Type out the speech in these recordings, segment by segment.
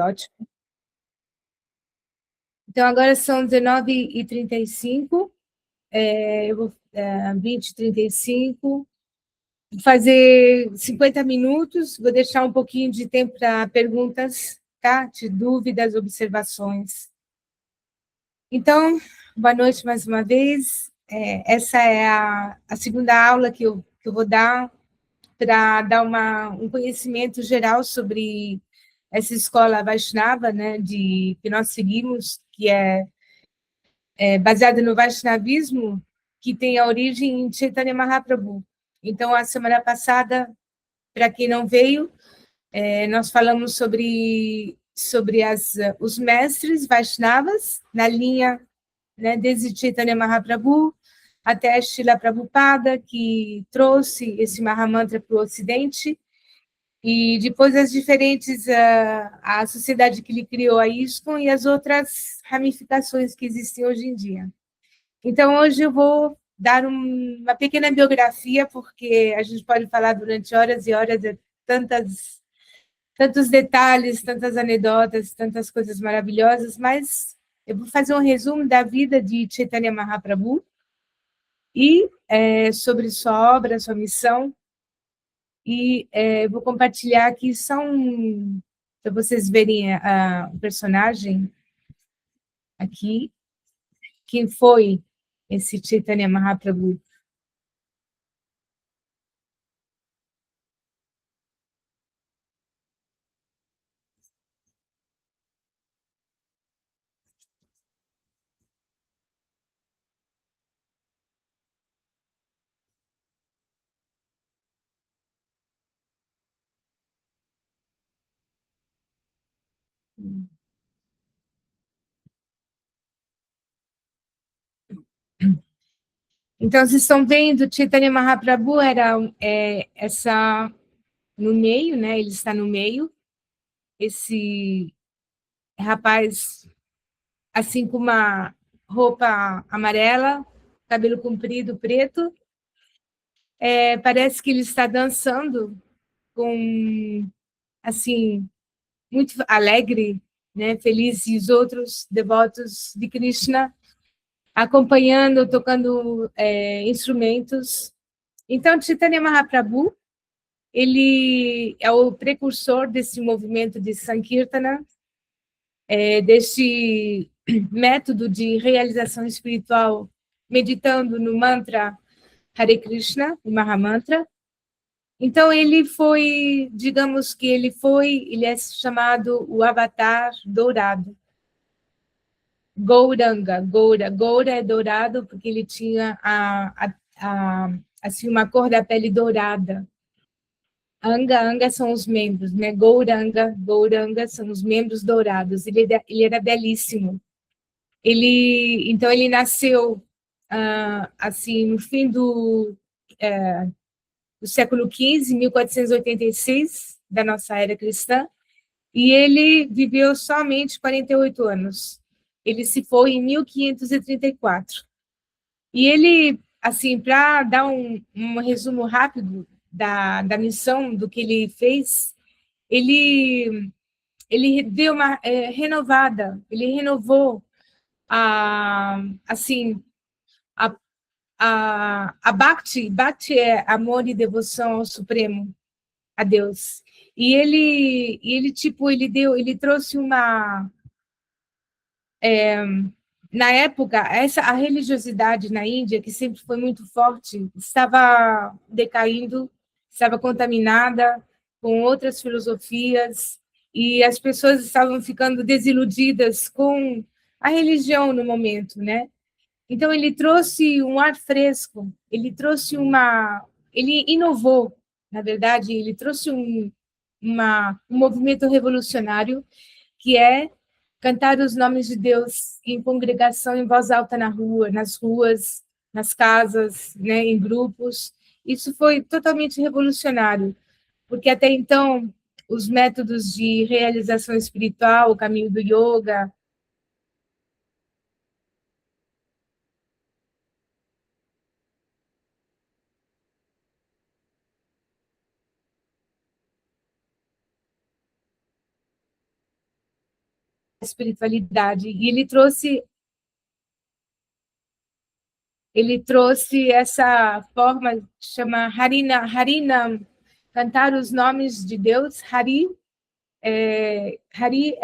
Ótimo. Então, agora são 19h35, 20h35. Vou fazer 50 minutos, vou deixar um pouquinho de tempo para perguntas, tá? De dúvidas, observações. Então, boa noite mais uma vez. Essa é a segunda aula que eu vou dar para dar um conhecimento geral sobre essa escola Vaishnava, né, que nós seguimos, que é baseada no Vaishnavismo, que tem a origem em Chaitanya Mahaprabhu. Então, a semana passada, para quem não veio, nós falamos sobre os mestres Vaishnavas, na linha, né, desde Chaitanya Mahaprabhu até Srila Prabhupada, que trouxe esse Mahamantra para o Ocidente, e depois as diferentes, a sociedade que ele criou, a ISKCON, e as outras ramificações que existem hoje em dia. Então, hoje eu vou dar uma pequena biografia, porque a gente pode falar durante horas e horas de tantos detalhes, tantas anedotas, tantas coisas maravilhosas, mas eu vou fazer um resumo da vida de Chaitanya Mahaprabhu e sobre sua obra, sua missão, e vou compartilhar aqui só para vocês verem o personagem aqui, quem foi esse Chaitanya Mahaprabhu. Então, vocês estão vendo, Chaitanya Mahaprabhu era essa no meio, né? Ele está no meio, esse rapaz, assim, com uma roupa amarela, cabelo comprido, preto, parece que ele está dançando com, assim, muito alegre, né? Feliz, e os outros devotos de Krishna acompanhando, tocando instrumentos. Então, Chaitanya Mahaprabhu, ele é o precursor desse movimento de Sankirtana, deste método de realização espiritual, meditando no mantra Hare Krishna, o Mahamantra. Então, ele foi, digamos que ele é chamado o Avatar Dourado. Gouranga, Goura é dourado porque ele tinha assim, uma cor da pele dourada. Anga são os membros, né? Gouranga são os membros dourados. Ele era belíssimo. Então, ele nasceu assim no fim do século XV, 1486, da nossa era cristã, e ele viveu somente 48 anos. Ele se foi em 1534. E ele, assim, para dar um resumo rápido da missão, do que ele fez, ele deu uma renovada, ele renovou assim, a, a Bhakti é amor e devoção ao Supremo, a Deus. E ele tipo, ele trouxe na época, a religiosidade na Índia, que sempre foi muito forte, estava decaindo, estava contaminada com outras filosofias, e as pessoas estavam ficando desiludidas com a religião no momento, né? Então, ele trouxe um ar fresco, ele inovou, na verdade, ele trouxe um movimento revolucionário, que é cantar os nomes de Deus em congregação, em voz alta na rua, nas ruas, nas casas, né, em grupos. Isso foi totalmente revolucionário, porque até então os métodos de realização espiritual, o caminho do yoga, espiritualidade. E ele trouxe essa forma, chama Harinam, cantar os nomes de Deus. Hari é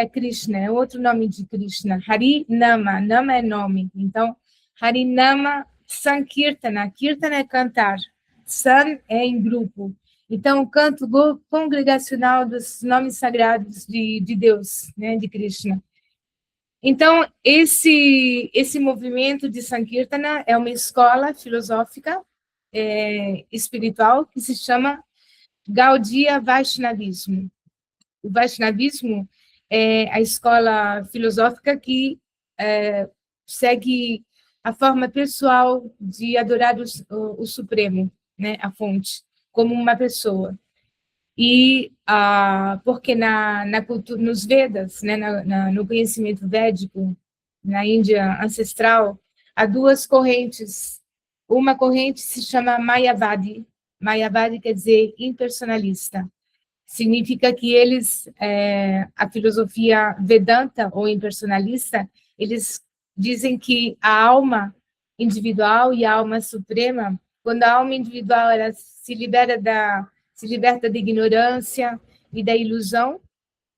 Krishna, é outro nome de Krishna. Harinama, Nama é nome. Então, Harinama Sankirtana, Kirtana é cantar, San é em grupo. Então, o canto congregacional dos nomes sagrados de Deus, né, de Krishna. Então, esse movimento de Sankirtana é uma escola filosófica espiritual que se chama Gaudiya Vaishnavismo. O Vaishnavismo é a escola filosófica que segue a forma pessoal de adorar o Supremo, né, a fonte, como uma pessoa. E porque na cultura, nos Vedas, né, no conhecimento védico, na Índia ancestral, há duas correntes. Uma corrente se chama Mayavadi. Mayavadi quer dizer impersonalista. Significa que eles, a filosofia Vedanta ou impersonalista, eles dizem que a alma individual e a alma suprema, quando a alma individual ela se liberta da ignorância e da ilusão,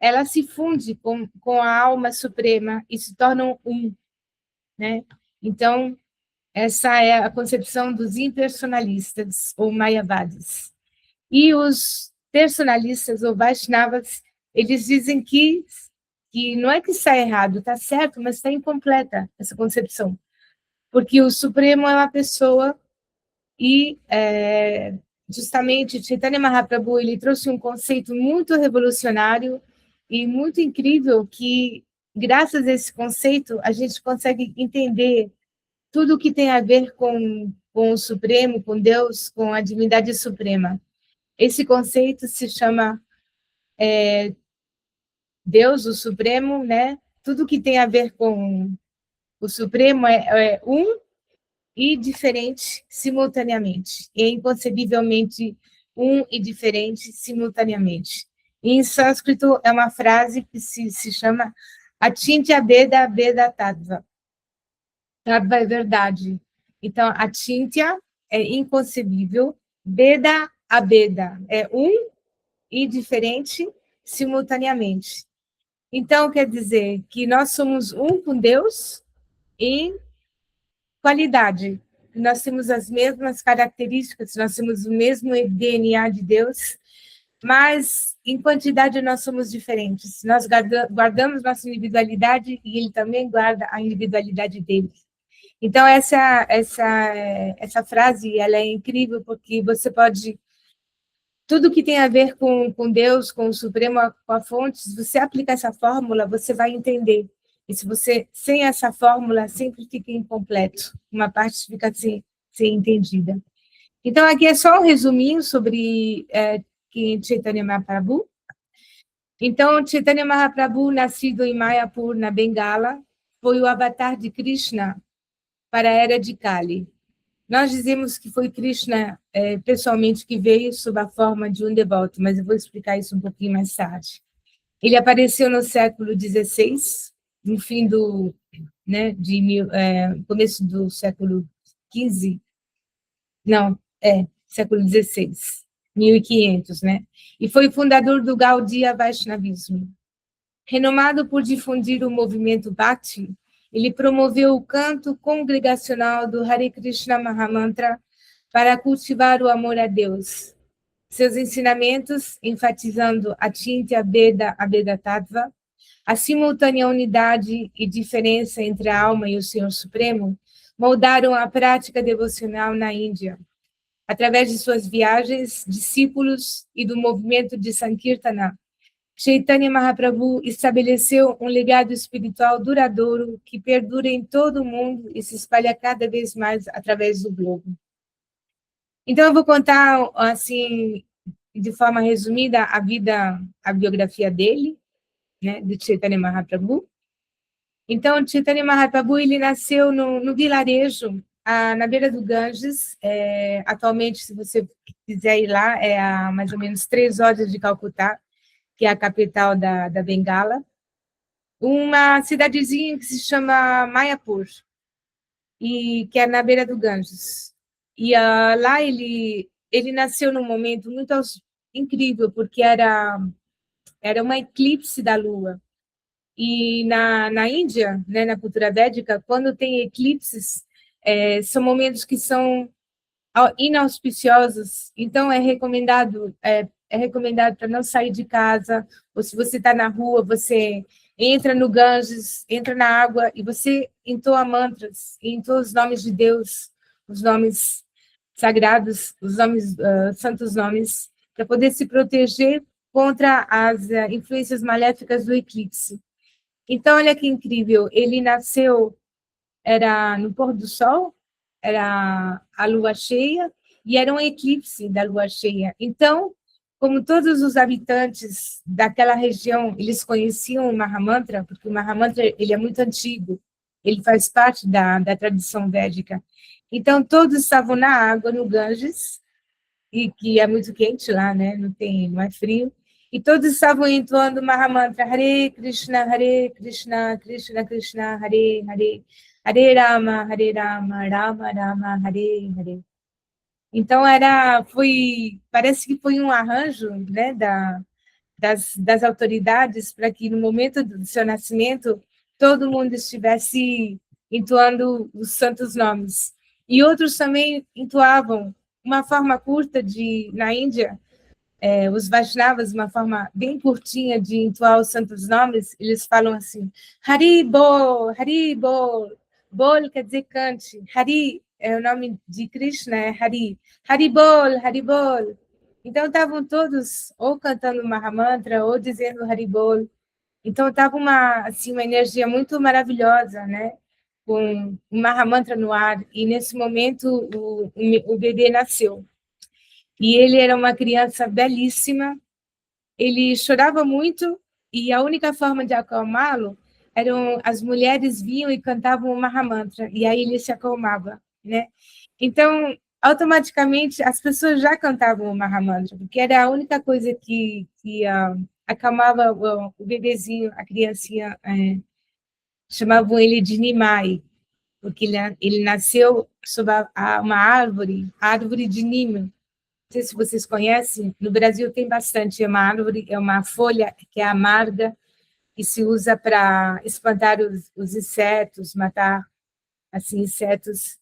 ela se funde com a alma suprema e se tornam um, né? Então, essa é a concepção dos impersonalistas ou mayavadis. E os personalistas ou Vaishnavas, eles dizem que não é que está errado, está certo, mas está incompleta essa concepção. Porque o Supremo é uma pessoa e, justamente, Chaitanya Mahaprabhu, ele trouxe um conceito muito revolucionário e muito incrível que, graças a esse conceito, a gente consegue entender tudo o que tem a ver com o Supremo, com Deus, com a divindade suprema. Esse conceito se chama Deus, o Supremo, né? Tudo que tem a ver com o Supremo é um e diferente simultaneamente. É inconcebivelmente um e diferente simultaneamente. Em sânscrito, é uma frase que se chama Achintya Beda Beda Tattva. Tattva é verdade. Então, Achintya é inconcebível, Beda Abeda é um e diferente simultaneamente. Então, quer dizer que nós somos um com Deus em qualidade. Nós temos as mesmas características, nós temos o mesmo DNA de Deus, mas em quantidade nós somos diferentes. Nós guardamos nossa individualidade e Ele também guarda a individualidade dele. Então, essa frase ela é incrível, porque você pode tudo que tem a ver com Deus, com o Supremo, com a fonte, se você aplicar essa fórmula, você vai entender. E se você, sem essa fórmula, sempre fica incompleto. Uma parte fica sem entendida. Então, aqui é só um resuminho sobre quem é Chaitanya Mahaprabhu. Então, Chaitanya Mahaprabhu, nascido em Mayapur, na Bengala, foi o avatar de Krishna para a era de Kali. Nós dizemos que foi Krishna, pessoalmente, que veio sob a forma de um devoto, mas eu vou explicar isso um pouquinho mais tarde. Ele apareceu no século XVI, no fim começo do século XV, século XVI, 1500, né? E foi fundador do Gaudiya Vaishnavismo. Renomado por difundir o movimento Bhakti, ele promoveu o canto congregacional do Hare Krishna Mahamantra para cultivar o amor a Deus. Seus ensinamentos, enfatizando a Achintya Beda Abeda Tattva, a simultânea unidade e diferença entre a alma e o Senhor Supremo, moldaram a prática devocional na Índia. Através de suas viagens, discípulos e do movimento de Sankirtana, Chaitanya Mahaprabhu estabeleceu um legado espiritual duradouro que perdura em todo o mundo e se espalha cada vez mais através do globo. Então, eu vou contar, assim, de forma resumida, a biografia dele, né, de Chaitanya Mahaprabhu. Então, Chaitanya Mahaprabhu, ele nasceu no vilarejo, na beira do Ganges. Atualmente, se você quiser ir lá, é a mais ou menos 3 horas de Calcutá, que é a capital da Bengala. uma cidadezinha que se chama Mayapur, e que é na beira do Ganges. E lá ele nasceu num momento muito incrível, porque era uma eclipse da Lua. E na Índia, né, na cultura védica, quando tem eclipses, são momentos que são inauspiciosos, então é recomendado para não sair de casa, ou se você está na rua, você entra no Ganges, entra na água e você entoa mantras, entoa os nomes de Deus, os nomes sagrados, os nomes, santos nomes, para poder se proteger contra as influências maléficas do eclipse. Então, olha que incrível, ele nasceu, era no pôr do sol, era a lua cheia, e era um eclipse da lua cheia. Então, como todos os habitantes daquela região, eles conheciam o Mahamantra, porque o Mahamantra ele é muito antigo, ele faz parte da tradição védica. Então, todos estavam na água, no Ganges, e que é muito quente lá, né? Não é frio. E todos estavam entoando o Mahamantra, Hare Krishna, Krishna Krishna, Hare Hare, Hare Rama, Rama Rama, Hare Hare. Então parece que foi um arranjo, né, das autoridades para que no momento do seu nascimento todo mundo estivesse entoando os santos nomes. E outros também entoavam uma forma curta na Índia, os Vaishnavas, uma forma bem curtinha de entoar os santos nomes, eles falam assim, Hari Bol, Bol quer dizer cante, Hari é o nome de Krishna, é Hari Bol. Então estavam todos ou cantando Mahamantra ou dizendo Hari Bol. Então estava uma energia muito maravilhosa, né? Com o Mahamantra no ar. E nesse momento o bebê nasceu. E ele era uma criança belíssima, ele chorava muito e a única forma de acalmá-lo eram as mulheres vinham e cantavam o Mahamantra e aí ele se acalmava, né? Então, automaticamente as pessoas já cantavam o Mahamantra, porque era a única coisa que acalmava o bebezinho, a criancinha, chamavam ele de Nimai, porque ele nasceu sob uma árvore, a árvore de Nima. Não sei se vocês conhecem, no Brasil tem bastante, é uma árvore, é uma folha que é amarga e se usa para espantar os insetos, matar assim insetos,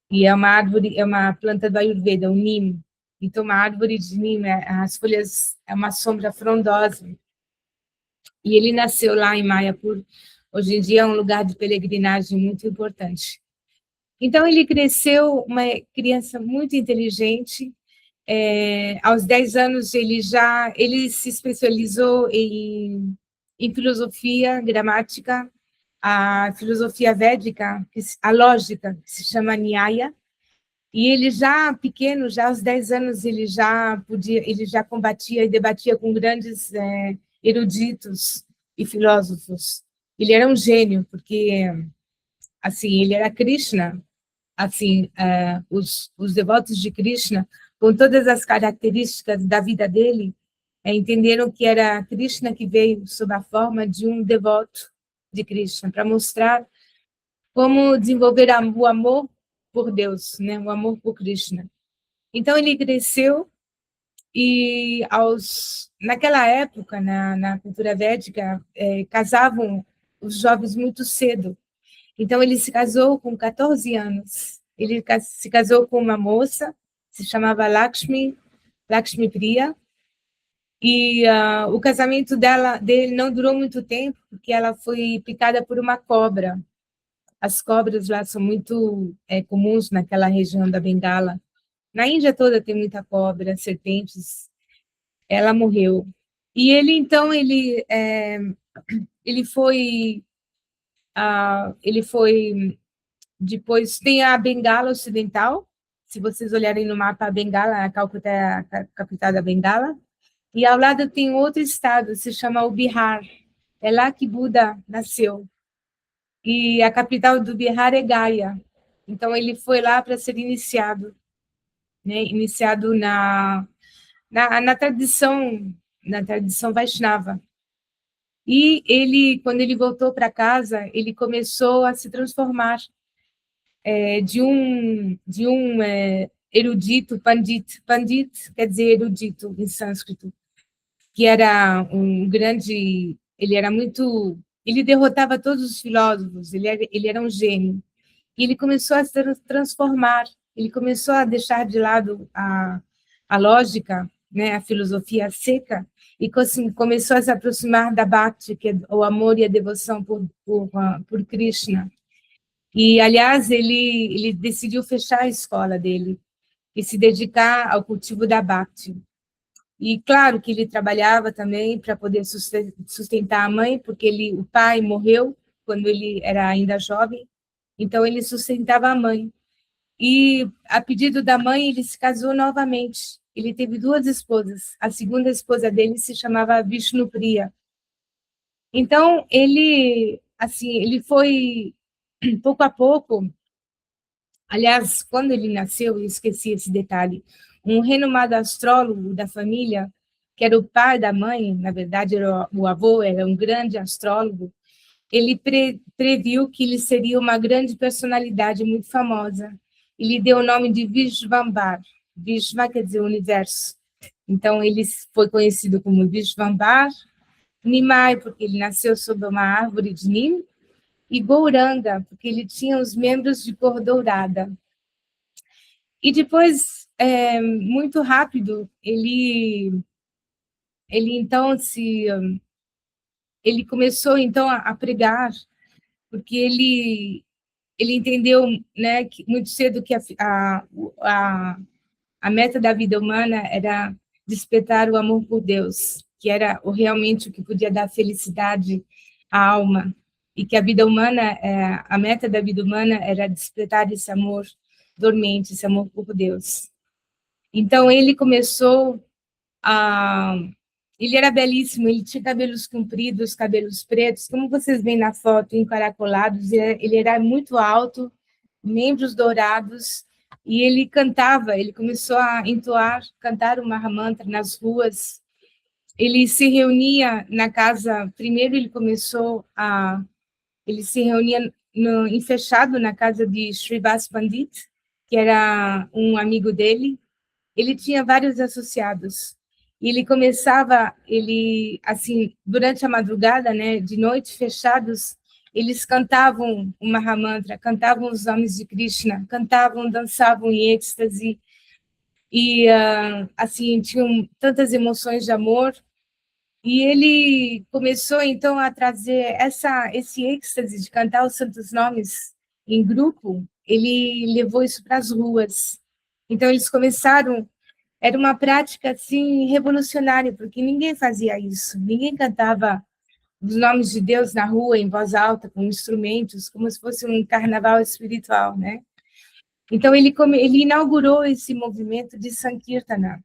e é uma árvore, é uma planta do Ayurveda, o Neem. Então, uma árvore de Neem, as folhas é uma sombra frondosa. E ele nasceu lá em Mayapur. Hoje em dia é um lugar de peregrinagem muito importante. Então, ele cresceu uma criança muito inteligente. Aos 10 anos, ele se especializou em filosofia gramática, a filosofia védica, a lógica, que se chama Nyaya, e ele já pequeno, já aos 10 anos, ele já combatia e debatia com grandes eruditos e filósofos. Ele era um gênio, porque assim, ele era Krishna, assim, os devotos de Krishna, com todas as características da vida dele, entenderam que era Krishna que veio sob a forma de um devoto de Krishna, para mostrar como desenvolver o amor por Deus, né? O amor por Krishna. Então, ele cresceu e, naquela época, na cultura védica, casavam os jovens muito cedo. Então, ele se casou com 14 anos. Ele se casou com uma moça, se chamava Lakshmi Priya, e o casamento dele não durou muito tempo, porque ela foi picada por uma cobra. As cobras lá são muito comuns naquela região da Bengala. Na Índia toda tem muita cobra, serpentes. Ela morreu. E ele, então, ele foi... ele foi depois tem a Bengala Ocidental, se vocês olharem no mapa, a Bengala, a Calcutá é a capital da Bengala, e ao lado tem outro estado, se chama o Bihar, é lá que Buda nasceu, e a capital do Bihar é Gaya, então ele foi lá para ser iniciado, né? Iniciado na, na tradição Vaishnava. E ele, quando ele voltou para casa, ele começou a se transformar de um erudito, pandit quer dizer erudito em sânscrito, que era um grande, ele derrotava todos os filósofos, ele era um gênio. E ele começou a se transformar, ele começou a deixar de lado a lógica, né, a filosofia seca, e começou a se aproximar da Bhakti, que é o amor e a devoção por Krishna. E, aliás, ele decidiu fechar a escola dele e se dedicar ao cultivo da Bhakti. E, claro, que ele trabalhava também para poder sustentar a mãe, porque o pai morreu quando ele era ainda jovem, então ele sustentava a mãe. E, a pedido da mãe, ele se casou novamente. Ele teve duas esposas. A segunda esposa dele se chamava Vishnupriya. Então, ele foi, pouco a pouco, aliás, quando ele nasceu, eu esqueci esse detalhe, um renomado astrólogo da família, que era o pai da mãe, na verdade, era o avô, era um grande astrólogo, ele previu que ele seria uma grande personalidade muito famosa. Ele deu o nome de Vishvambar. Vishva quer dizer universo. Então, ele foi conhecido como Vishvambar, Nimai, porque ele nasceu sob uma árvore de Nim, e Gouranga, porque ele tinha os membros de cor dourada. E depois, muito rápido, ele então ele começou então a pregar, porque ele entendeu, né, que muito cedo que a meta da vida humana era despertar o amor por Deus, que era realmente o que podia dar felicidade à alma, e que a vida humana, a meta da vida humana era despertar esse amor dormente, esse amor por Deus. Então, ele começou a... Ele era belíssimo, ele tinha cabelos compridos, cabelos pretos, como vocês veem na foto, encaracolados, ele era muito alto, membros dourados, e ele cantava, ele começou a cantar o Mahamantra nas ruas. Ele se reunia na casa, primeiro ele se reunia em fechado na casa de Srivas Pandit, que era um amigo dele. Ele tinha vários associados. E assim, durante a madrugada, né, de noite, fechados, eles cantavam o Mahamantra, cantavam os nomes de Krishna, cantavam, dançavam em êxtase, e, assim, tinham tantas emoções de amor. E ele começou, então, a trazer esse êxtase de cantar os santos nomes em grupo, ele levou isso para as ruas. Então, eles começaram. Era uma prática, assim, revolucionária, porque ninguém fazia isso. Ninguém cantava os nomes de Deus na rua, em voz alta, com instrumentos, como se fosse um carnaval espiritual, né? Então, ele inaugurou esse movimento de Sankirtana.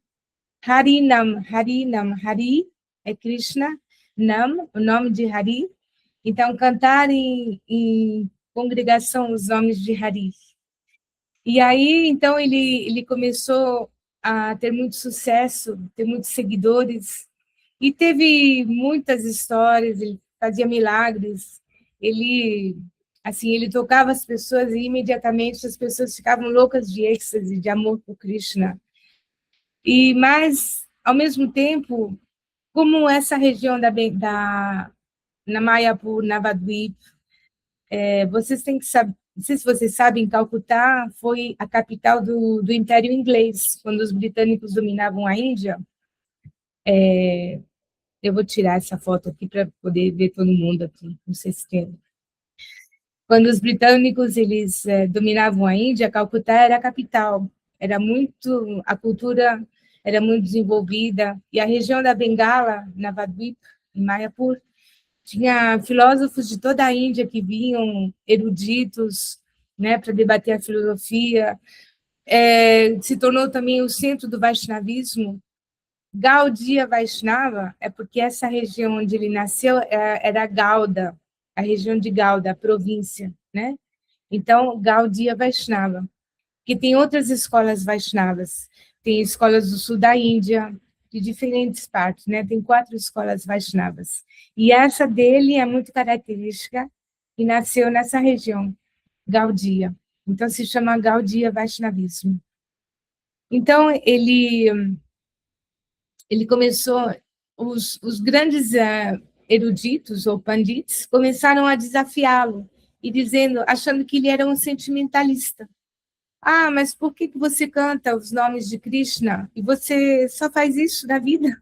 Harinam, Harinam, Hari é Krishna, Nam, o nome de Hari. Então, cantar em congregação os nomes de Hari. E aí, então, ele começou a ter muito sucesso, ter muitos seguidores, e teve muitas histórias, ele fazia milagres, ele, assim, ele tocava as pessoas e imediatamente as pessoas ficavam loucas de êxtase, de amor por Krishna. Mas, ao mesmo tempo, como essa região na Mayapur, Navadvip, vocês têm que saber, não sei se vocês sabem, Calcutá foi a capital do Império Inglês, quando os britânicos dominavam a Índia. Eu vou tirar essa foto aqui para poder ver todo mundo aqui, não sei se tem. Quando os britânicos eles dominavam a Índia, Calcutá era a capital. A cultura era muito desenvolvida, e a região da Bengala, Navadvip, em Mayapur, tinha filósofos de toda a Índia que vinham, eruditos, né, para debater a filosofia. Se tornou também o centro do Vaishnavismo. Gaudiya Vaishnava é porque essa região onde ele nasceu era Gauda, a região de Gauda, a província, né? Então, Gaudiya Vaishnava. Que tem outras escolas Vaishnavas. Tem escolas do sul da Índia, de diferentes partes, né? Tem 4 escolas Vaishnavas. E essa dele é muito característica e nasceu nessa região, Gaudiya. Então, se chama Gaudiya Vaishnavismo. Então, ele começou, os grandes eruditos ou pandits começaram a desafiá-lo e dizendo, achando que ele era um sentimentalista. Ah, mas por que você canta os nomes de Krishna e você só faz isso na vida?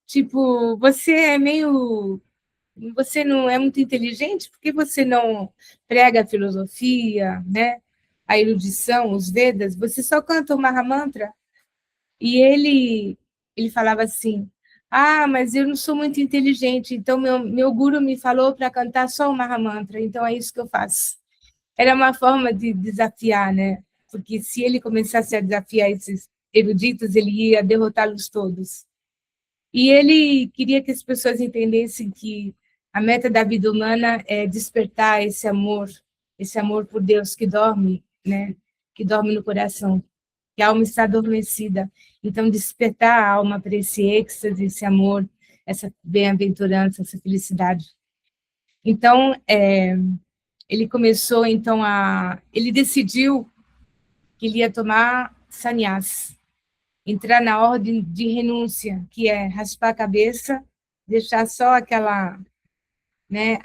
Tipo, você não é muito inteligente, por que você não prega a filosofia, né? A erudição, os Vedas, você só canta o Mahamantra? E ele falava assim, ah, mas eu não sou muito inteligente, então meu guru me falou para cantar só o Mahamantra, então é isso que eu faço. Era uma forma de desafiar, né? Porque se ele começasse a desafiar esses eruditos, ele ia derrotá-los todos. E ele queria que as pessoas entendessem que a meta da vida humana é despertar esse amor por Deus que dorme, né? Que dorme no coração, que a alma está adormecida. Então, despertar a alma para esse êxtase, esse amor, essa bem-aventurança, essa felicidade. Então, ele começou, então, ele decidiu que ele ia tomar sannyas, entrar na ordem de renúncia, que é raspar a cabeça, deixar só né,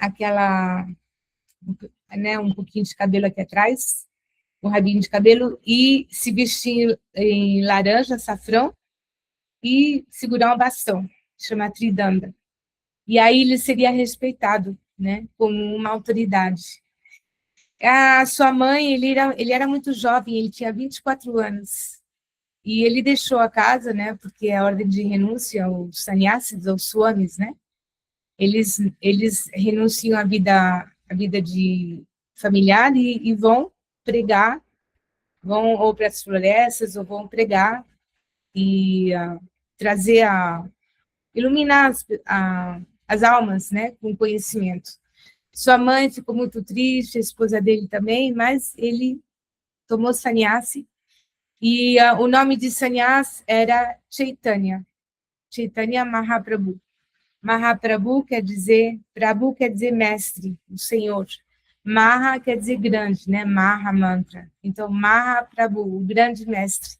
um pouquinho de cabelo aqui atrás, um rabinho de cabelo, e se vestir em laranja, açafrão, e segurar um bastão, chama Tridanda. E aí ele seria respeitado, né, como uma autoridade. A sua mãe, ele era muito jovem, ele tinha 24 anos, e ele deixou a casa, né, porque a ordem de renúncia, os sannyasis, ou swamis, né, eles renunciam à vida de familiar e vão pregar, vão ou para as florestas, ou vão pregar e trazer iluminar as almas, né, com conhecimento. Sua mãe ficou muito triste, a esposa dele também, mas ele tomou sannyasi, e o nome de sannyas era Chaitanya, Chaitanya Mahaprabhu. Mahaprabhu Prabhu quer dizer mestre, o Senhor. Maha quer dizer grande, né? Maha Mantra. Então, Mahaprabhu, o grande mestre.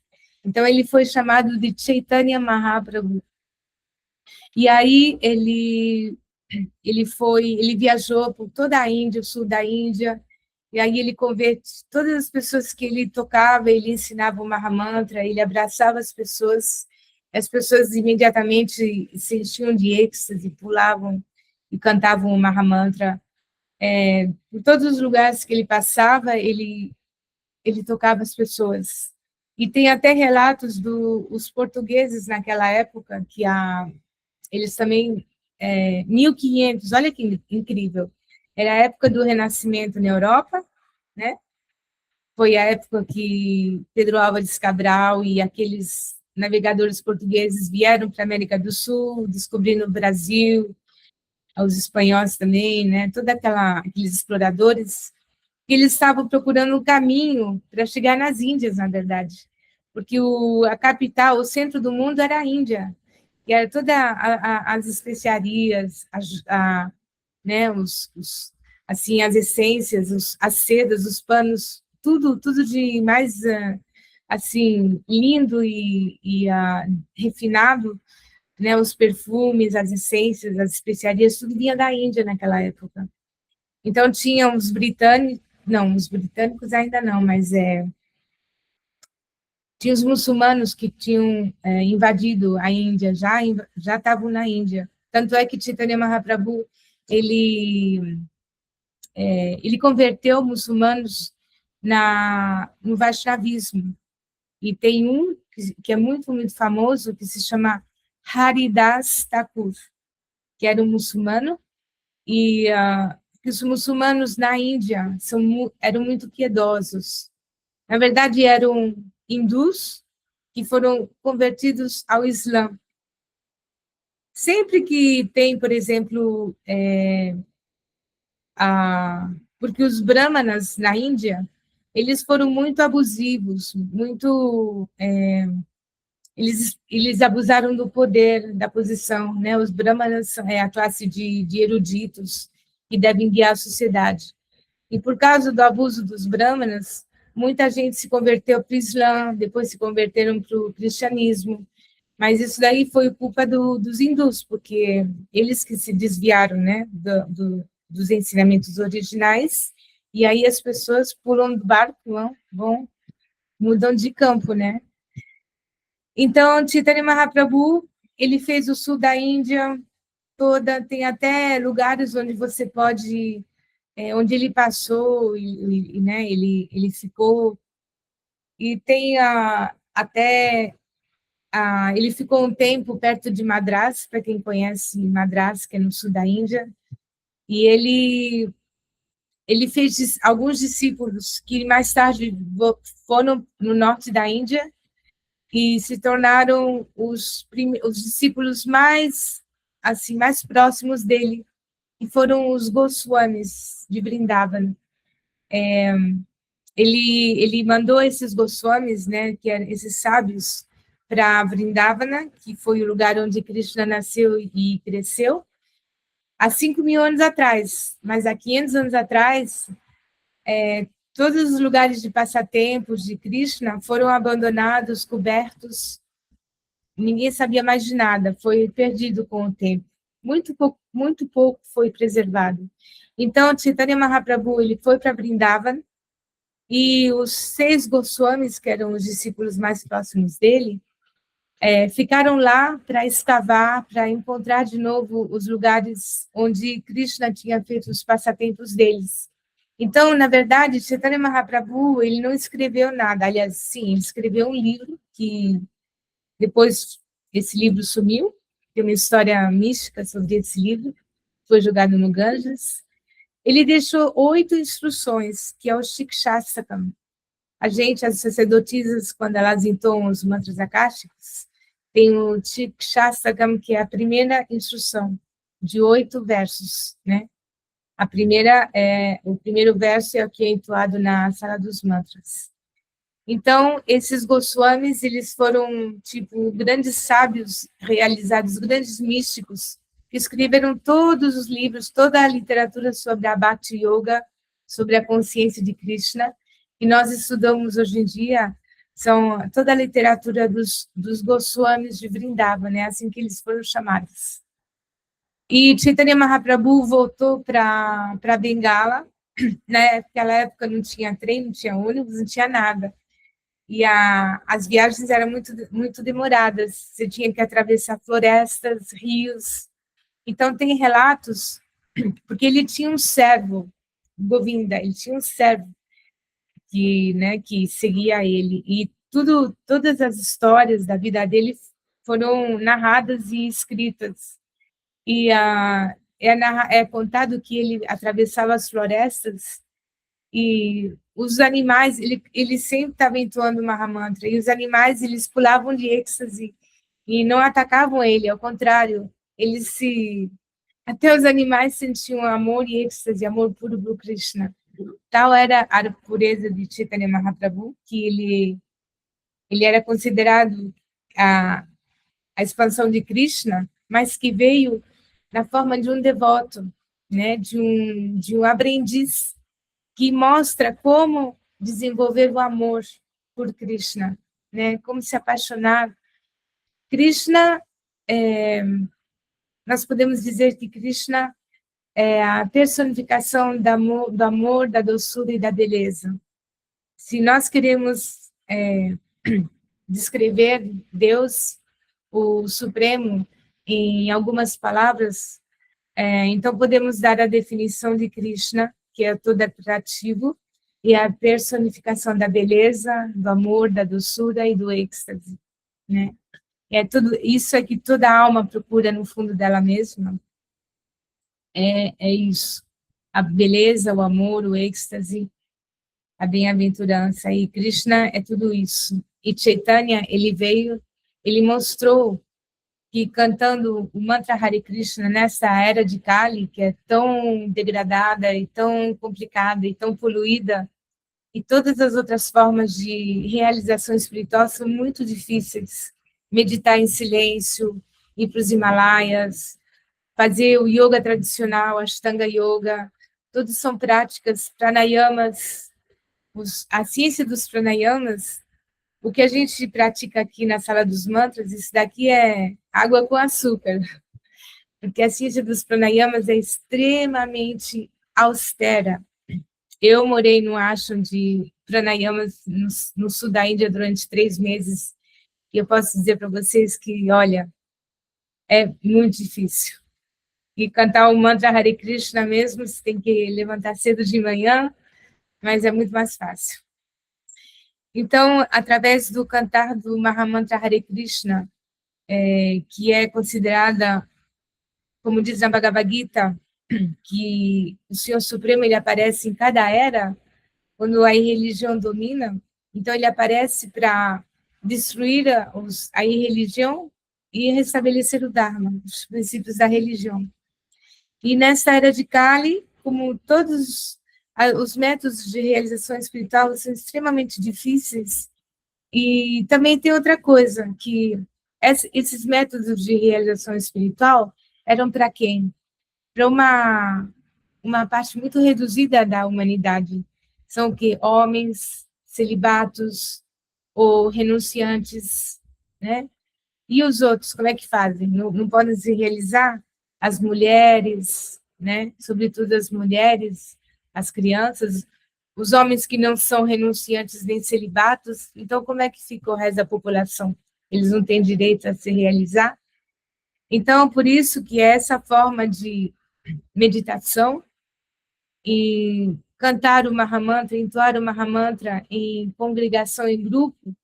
Então, ele foi chamado de Chaitanya Mahaprabhu. E aí, ele viajou por toda a Índia, o sul da Índia, e aí ele converteu todas as pessoas que ele tocava, ele ensinava o Mahamantra, ele abraçava as pessoas imediatamente se enchiam de êxtase, pulavam e cantavam o Mahamantra. Por todos os lugares que ele passava, ele tocava as pessoas. E tem até relatos dos portugueses naquela época, que eles também, 1500, olha que incrível, era a época do Renascimento na Europa, né? Foi a época que Pedro Álvares Cabral e aqueles navegadores portugueses vieram para a América do Sul, descobrindo o Brasil, os espanhóis também, né? Aqueles exploradores, que eles estavam procurando um caminho para chegar nas Índias, na verdade, porque a capital, o centro do mundo era a Índia, e era todas as especiarias, né, assim, as essências, as sedas, os panos, tudo de mais assim lindo e refinado, né, os perfumes, as essências, as especiarias, tudo vinha da Índia naquela época. Então tinha os britânicos, não, os britânicos ainda não, mas tinha os muçulmanos que tinham invadido a Índia, já estavam na Índia. Tanto é que Chaitanya Mahaprabhu, ele converteu muçulmanos no Vaishnavismo. E tem um que é muito, muito famoso, que se chama Haridas Thakur, que era um muçulmano, e os muçulmanos na Índia eram muito piedosos. Na verdade, eram hindus que foram convertidos ao Islã. Sempre que tem, por exemplo, porque os brahmanas na Índia, eles foram muito abusivos, muito Eles abusaram do poder, da posição, né? Os brahmanas é a classe de eruditos que devem guiar a sociedade. E por causa do abuso dos brahmanas, muita gente se converteu para o Islã, depois se converteram para o cristianismo. Mas isso daí foi culpa dos hindus, porque eles que se desviaram, né, dos ensinamentos originais, e aí as pessoas pulam do barco, mudam de campo, né? Então, Chaitanya Mahaprabhu, ele fez o sul da Índia toda, tem até lugares onde você pode, onde ele passou, né, ele ficou, e tem até, ele ficou um tempo perto de Madras, para quem conhece Madras, que é no sul da Índia, e ele fez alguns discípulos que mais tarde foram no norte da Índia, e se tornaram os discípulos mais assim mais próximos dele, que foram os Goswamis de Vrindavan. Ele mandou esses Goswamis, né, que eram esses sábios, para Vrindavana, que foi o lugar onde Krishna nasceu e cresceu, há 5.000 anos atrás. Mas há 500 anos atrás, todos os lugares de passatempos de Krishna foram abandonados, cobertos. Ninguém sabia mais de nada, foi perdido com o tempo. Muito pouco foi preservado. Então, Chaitanya Mahaprabhu, ele foi para Vrindavan, e os 6 Goswamis, que eram os discípulos mais próximos dele, ficaram lá para escavar, para encontrar de novo os lugares onde Krishna tinha feito os passatempos deles. Então, na verdade, Chaitanya Mahaprabhu, ele não escreveu nada. Aliás, sim, ele escreveu um livro que depois esse livro sumiu. Tem uma história mística sobre esse livro, foi jogado no Ganges. Ele deixou 8 instruções, que é o Shikshastakam. As sacerdotisas, quando elas entoam os mantras akáshicos, tem o Shikshastakam, que é a primeira instrução, de 8 versos, né? O primeiro verso é o que é entoado na sala dos mantras. Então, esses Goswamis, eles foram, tipo, grandes sábios realizados, grandes místicos, que escreveram todos os livros, toda a literatura sobre a Bhakti Yoga, sobre a consciência de Krishna, que nós estudamos hoje em dia, são toda a literatura dos Goswamis de Vrindavan, né? Assim que eles foram chamados. E Chaitanya Mahaprabhu voltou para Bengala, né? Naquela época não tinha trem, não tinha ônibus, não tinha nada. E as viagens eram muito demoradas, você tinha que atravessar florestas, rios. Então, tem relatos, porque ele tinha um servo, Govinda, ele tinha um servo que seguia ele, e todas as histórias da vida dele foram narradas e escritas. E é contado que ele atravessava as florestas e os animais, ele sempre estava entoando Mahamantra, e os animais, eles pulavam de êxtase e não atacavam ele, ao contrário, até os animais sentiam amor e êxtase, amor puro por Krishna. Tal era a pureza de Chaitanya Mahaprabhu, que ele era considerado a expansão de Krishna, mas que veio na forma de um devoto, né, de um aprendiz, que mostra como desenvolver o amor por Krishna, né? Como se apaixonar. Krishna, nós podemos dizer que Krishna é a personificação do amor, da doçura e da beleza. Se nós queremos descrever Deus, o Supremo, em algumas palavras, então podemos dar a definição de Krishna, que é todo atrativo, e a personificação da beleza, do amor, da doçura e do êxtase, né? Tudo isso é que toda alma procura no fundo dela mesma, é isso, a beleza, o amor, o êxtase, a bem-aventurança, e Krishna é tudo isso. E Chaitanya, ele mostrou que cantando o mantra Hare Krishna nessa era de Kali, que é tão degradada e tão complicada e tão poluída, e todas as outras formas de realização espiritual são muito difíceis. meditar em silêncio, ir para os Himalaias, fazer o yoga tradicional, Ashtanga Yoga, todos são práticas, pranayamas, a ciência dos pranayamas, o que a gente pratica aqui na sala dos mantras, isso daqui é água com açúcar, porque a ciência dos pranayamas é extremamente austera. Eu morei no ashram de pranayamas no sul da Índia durante 3 meses, e eu posso dizer para vocês que, olha, é muito difícil. E cantar o mantra Hare Krishna mesmo, você tem que levantar cedo de manhã, mas é muito mais fácil. Então, através do cantar do Mahamantra Hare Krishna, que é considerada, como diz na Bhagavad Gita, que o Senhor Supremo ele aparece em cada era, quando a irreligião domina, então ele aparece para destruir a irreligião e restabelecer o Dharma, os princípios da religião. E nessa era de Kali, como todos os métodos de realização espiritual são extremamente difíceis, e também tem outra coisa, que esses métodos de realização espiritual eram para quem? Para uma parte muito reduzida da humanidade. São o quê? Homens, celibatos ou renunciantes, né? E os outros, como é que fazem? Não podem se realizar? As mulheres, né? Sobretudo as mulheres, as crianças, os homens que não são renunciantes nem celibatos. Então, como é que fica o resto da população? Eles não têm direito a se realizar? Então, por isso que essa forma de meditação e cantar o Mahamantra, entoar o Mahamantra em congregação, em grupo,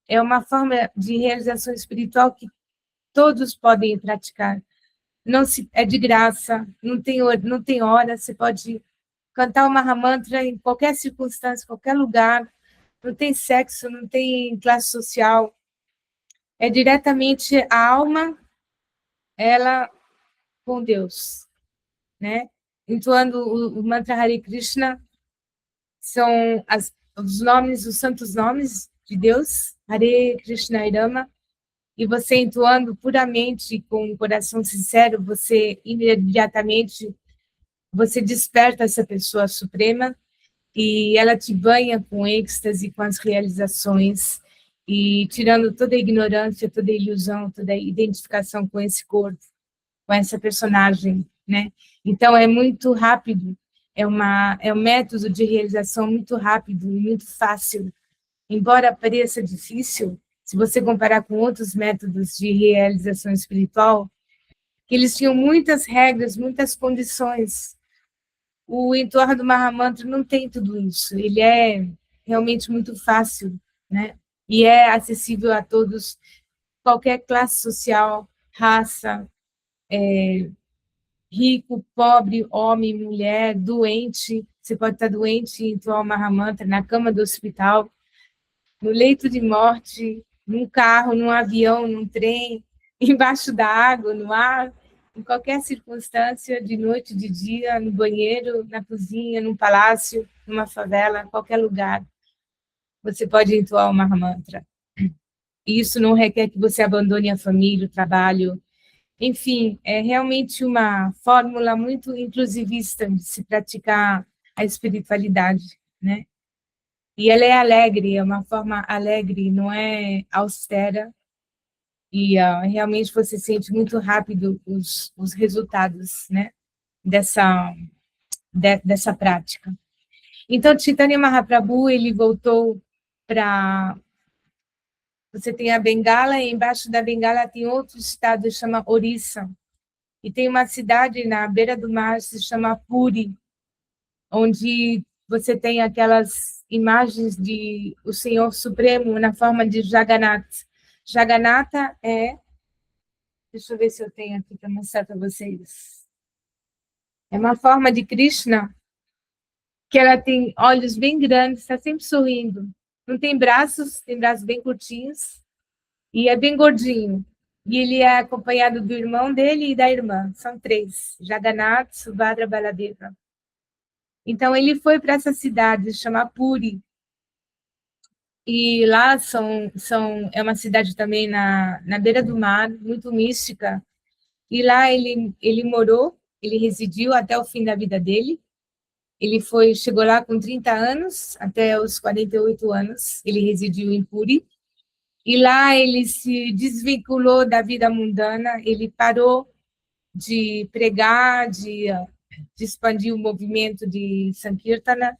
é uma forma de realização espiritual que todos podem praticar. É de graça, não tem hora, você pode cantar o Mahamantra em qualquer circunstância, qualquer lugar, não tem sexo, não tem classe social, é diretamente a alma, ela com Deus, né? Entoando o mantra Hare Krishna, são os nomes, os santos nomes de Deus, Hare Krishna Irama, e você entoando puramente com um coração sincero, você imediatamente você desperta essa pessoa suprema e ela te banha com êxtase, com as realizações e tirando toda a ignorância, toda a ilusão, toda a identificação com esse corpo, com essa personagem, né? Então é muito rápido, é um método de realização muito rápido e muito fácil. Embora pareça difícil, se você comparar com outros métodos de realização espiritual, que eles tinham muitas regras, muitas condições. O entorno do Mahamantra não tem tudo isso. Ele é realmente muito fácil, né? E é acessível a todos, qualquer classe social, raça, rico, pobre, homem, mulher, doente. Você pode estar doente e entoar o Mahamantra na cama do hospital, no leito de morte, num carro, num avião, num trem, embaixo da água, no ar, em qualquer circunstância, de noite, de dia, no banheiro, na cozinha, num palácio, numa favela, qualquer lugar, você pode entoar o Mahamantra. E isso não requer que você abandone a família, o trabalho. Enfim, é realmente uma fórmula muito inclusivista de se praticar a espiritualidade, né? E ela é alegre, é uma forma alegre, não é austera, e realmente você sente muito rápido os resultados, né, dessa prática. Então, Chaitanya Mahaprabhu, ele voltou para... Você tem a Bengala, e embaixo da Bengala tem outro estado, que chama Orissa, e tem uma cidade na beira do mar, que se chama Puri, onde você tem aquelas imagens de o Senhor Supremo na forma de Jagannatha. Jagannatha é... Deixa eu ver se eu tenho aqui para mostrar para vocês. É uma forma de Krishna que ela tem olhos bem grandes, está sempre sorrindo. Não tem braços, tem braços bem curtinhos e é bem gordinho. E ele é acompanhado do irmão dele e da irmã. São 3, Jagannatha, Subhadra, Baladeva. Então, ele foi para essa cidade, chama Puri. E lá é uma cidade também na beira do mar, muito mística. E lá ele morou, ele residiu até o fim da vida dele. Chegou lá com 30 anos, até os 48 anos, ele residiu em Puri. E lá ele se desvinculou da vida mundana, ele parou de pregar, de expandir o movimento de Sankirtana,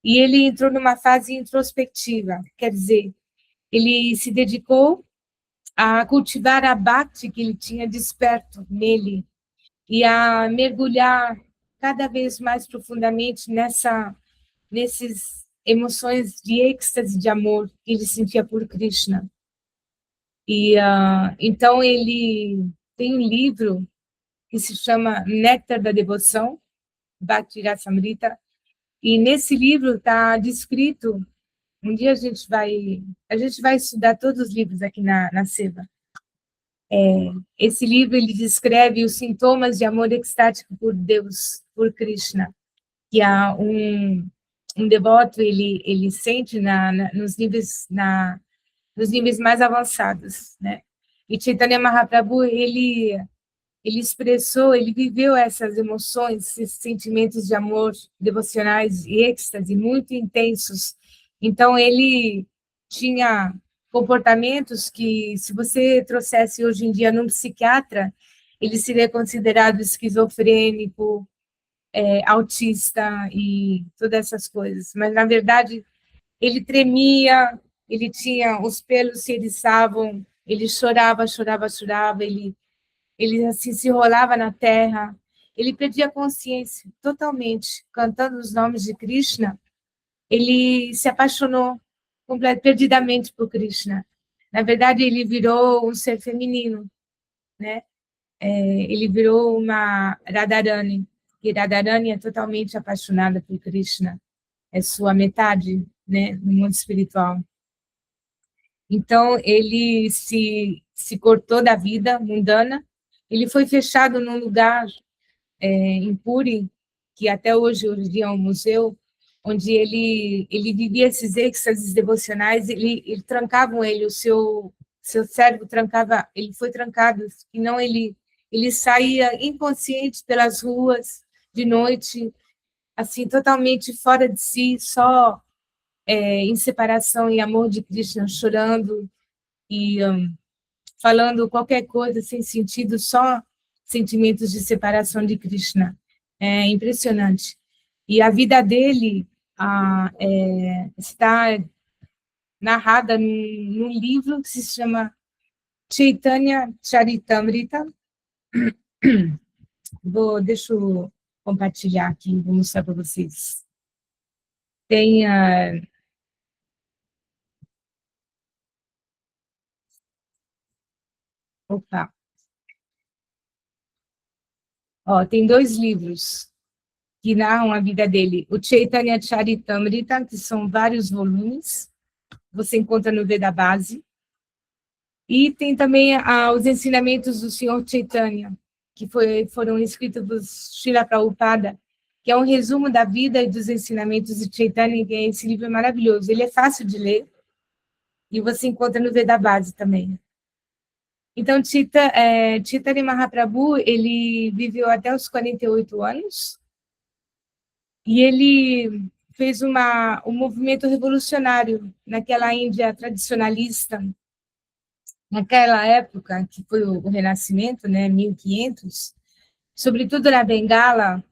e ele entrou numa fase introspectiva, quer dizer, ele se dedicou a cultivar a Bhakti que ele tinha desperto nele e a mergulhar cada vez mais profundamente nesses emoções de êxtase de amor que ele sentia por Krishna. E então ele tem um livro que se chama Néctar da Devoção, Bhakti Rasamrita, e nesse livro está descrito, um dia a gente vai estudar todos os livros aqui na Seva. Esse livro ele descreve os sintomas de amor extático por Deus, por Krishna, que há um devoto ele sente nos níveis mais avançados, né? E Chaitanya Mahaprabhu ele expressou, ele viveu essas emoções, esses sentimentos de amor devocionais e êxtase muito intensos. Então, ele tinha comportamentos que, se você trouxesse hoje em dia num psiquiatra, ele seria considerado esquizofrênico, autista e todas essas coisas. Mas, na verdade, ele tremia, ele tinha, os pelos se eriçavam, ele chorava, chorava, chorava, ele assim se enrolava na terra, ele perdia a consciência totalmente, cantando os nomes de Krishna, ele se apaixonou perdidamente por Krishna. Na verdade, ele virou um ser feminino, né? Ele virou uma Radharani, e Radharani é totalmente apaixonada por Krishna, é sua metade, né, no mundo espiritual. Então, ele se cortou da vida mundana, ele foi fechado num lugar em Puri, que até hoje em dia é um museu, onde ele vivia esses êxtases devocionais, ele trancavam ele, seu cérebro trancava, ele foi trancado, e não ele saía inconsciente pelas ruas de noite, assim, totalmente fora de si, só em separação e amor de Krishna, chorando e falando qualquer coisa sem sentido, só sentimentos de separação de Krishna. É impressionante. E a vida dele está narrada num livro que se chama Chaitanya Charitamrita. Deixa eu compartilhar aqui, vou mostrar para vocês. Tem opa, tem 2 livros que narram a vida dele. O Chaitanya Charitamrita, que são vários volumes, você encontra no Veda Base. E tem também os ensinamentos do Senhor Chaitanya, que foram escritos por Srila Prabhupada, que é um resumo da vida e dos ensinamentos de Chaitanya, que esse livro é maravilhoso. Ele é fácil de ler e você encontra no Veda Base também. Então, Chaitanya Mahaprabhu, ele viveu até os 48 anos e ele fez um movimento revolucionário naquela Índia tradicionalista, naquela época, que foi o Renascimento, né, 1500, sobretudo na Bengala,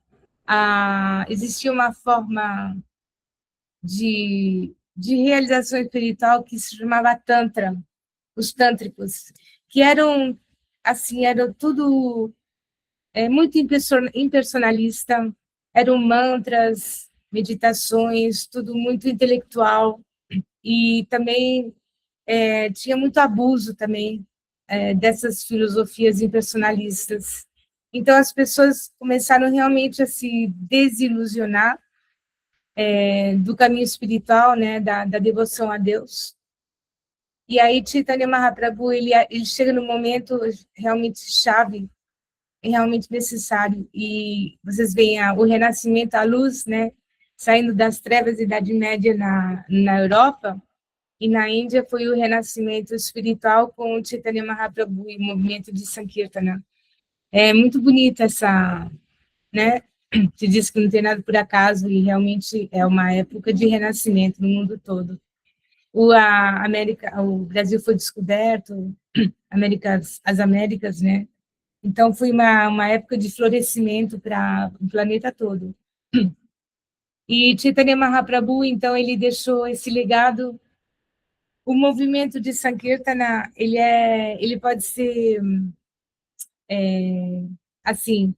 existia uma forma de realização espiritual que se chamava Tantra, os tântricos, que eram tudo muito impersonalista, eram mantras, meditações, tudo muito intelectual, e também tinha muito abuso também dessas filosofias impersonalistas. Então, as pessoas começaram realmente a se desilusionar do caminho espiritual, né, da devoção a Deus. E aí, Chaitanya Mahaprabhu, ele chega no momento realmente chave, realmente necessário. E vocês veem o renascimento, a luz, né, saindo das trevas da Idade Média na Europa, e na Índia foi o renascimento espiritual com o Chaitanya Mahaprabhu e o movimento de Sankirtana. É muito bonita essa, né? Se diz que não tem nada por acaso e realmente é uma época de renascimento no mundo todo. O Brasil foi descoberto, as Américas, né? Então foi uma época de florescimento para o planeta todo. E Chaitanya Mahaprabhu, então, ele deixou esse legado. O movimento de Sankirtana, ele pode ser, assim,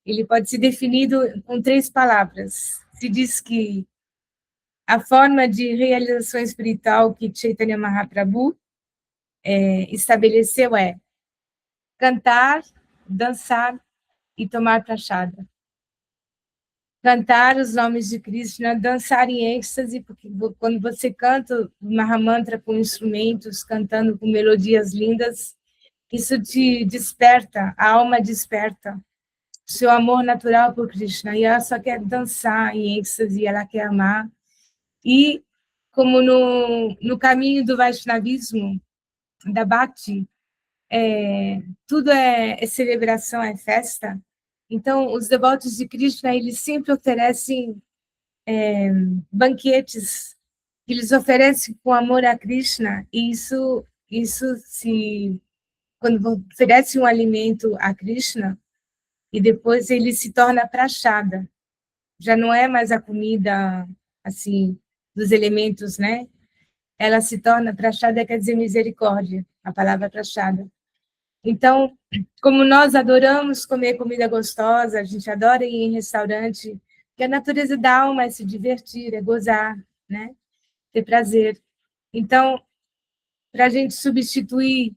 ele pode ser definido com 3 palavras. Se diz que a forma de realização espiritual que Chaitanya Mahaprabhu estabeleceu é cantar, dançar e tomar prashada. Cantar os nomes de Krishna, dançar em êxtase, porque quando você canta o Mahamantra com instrumentos, cantando com melodias lindas, isso te desperta, a alma desperta o seu amor natural por Krishna, e ela só quer dançar em êxtase, ela quer amar. E como no caminho do Vaishnavismo, da Bhakti, tudo é celebração, é festa. Então, os devotos de Krishna, eles sempre oferecem banquetes, que eles oferecem com amor a Krishna, e quando oferece um alimento a Krishna, e depois ele se torna prashada, já não é mais a comida, assim, dos elementos, né? Ela se torna prashada, quer dizer misericórdia, a palavra prashada. Então, como nós adoramos comer comida gostosa, a gente adora ir em restaurante, que a natureza da alma é se divertir, é gozar, né? Ter prazer. Então, para a gente substituir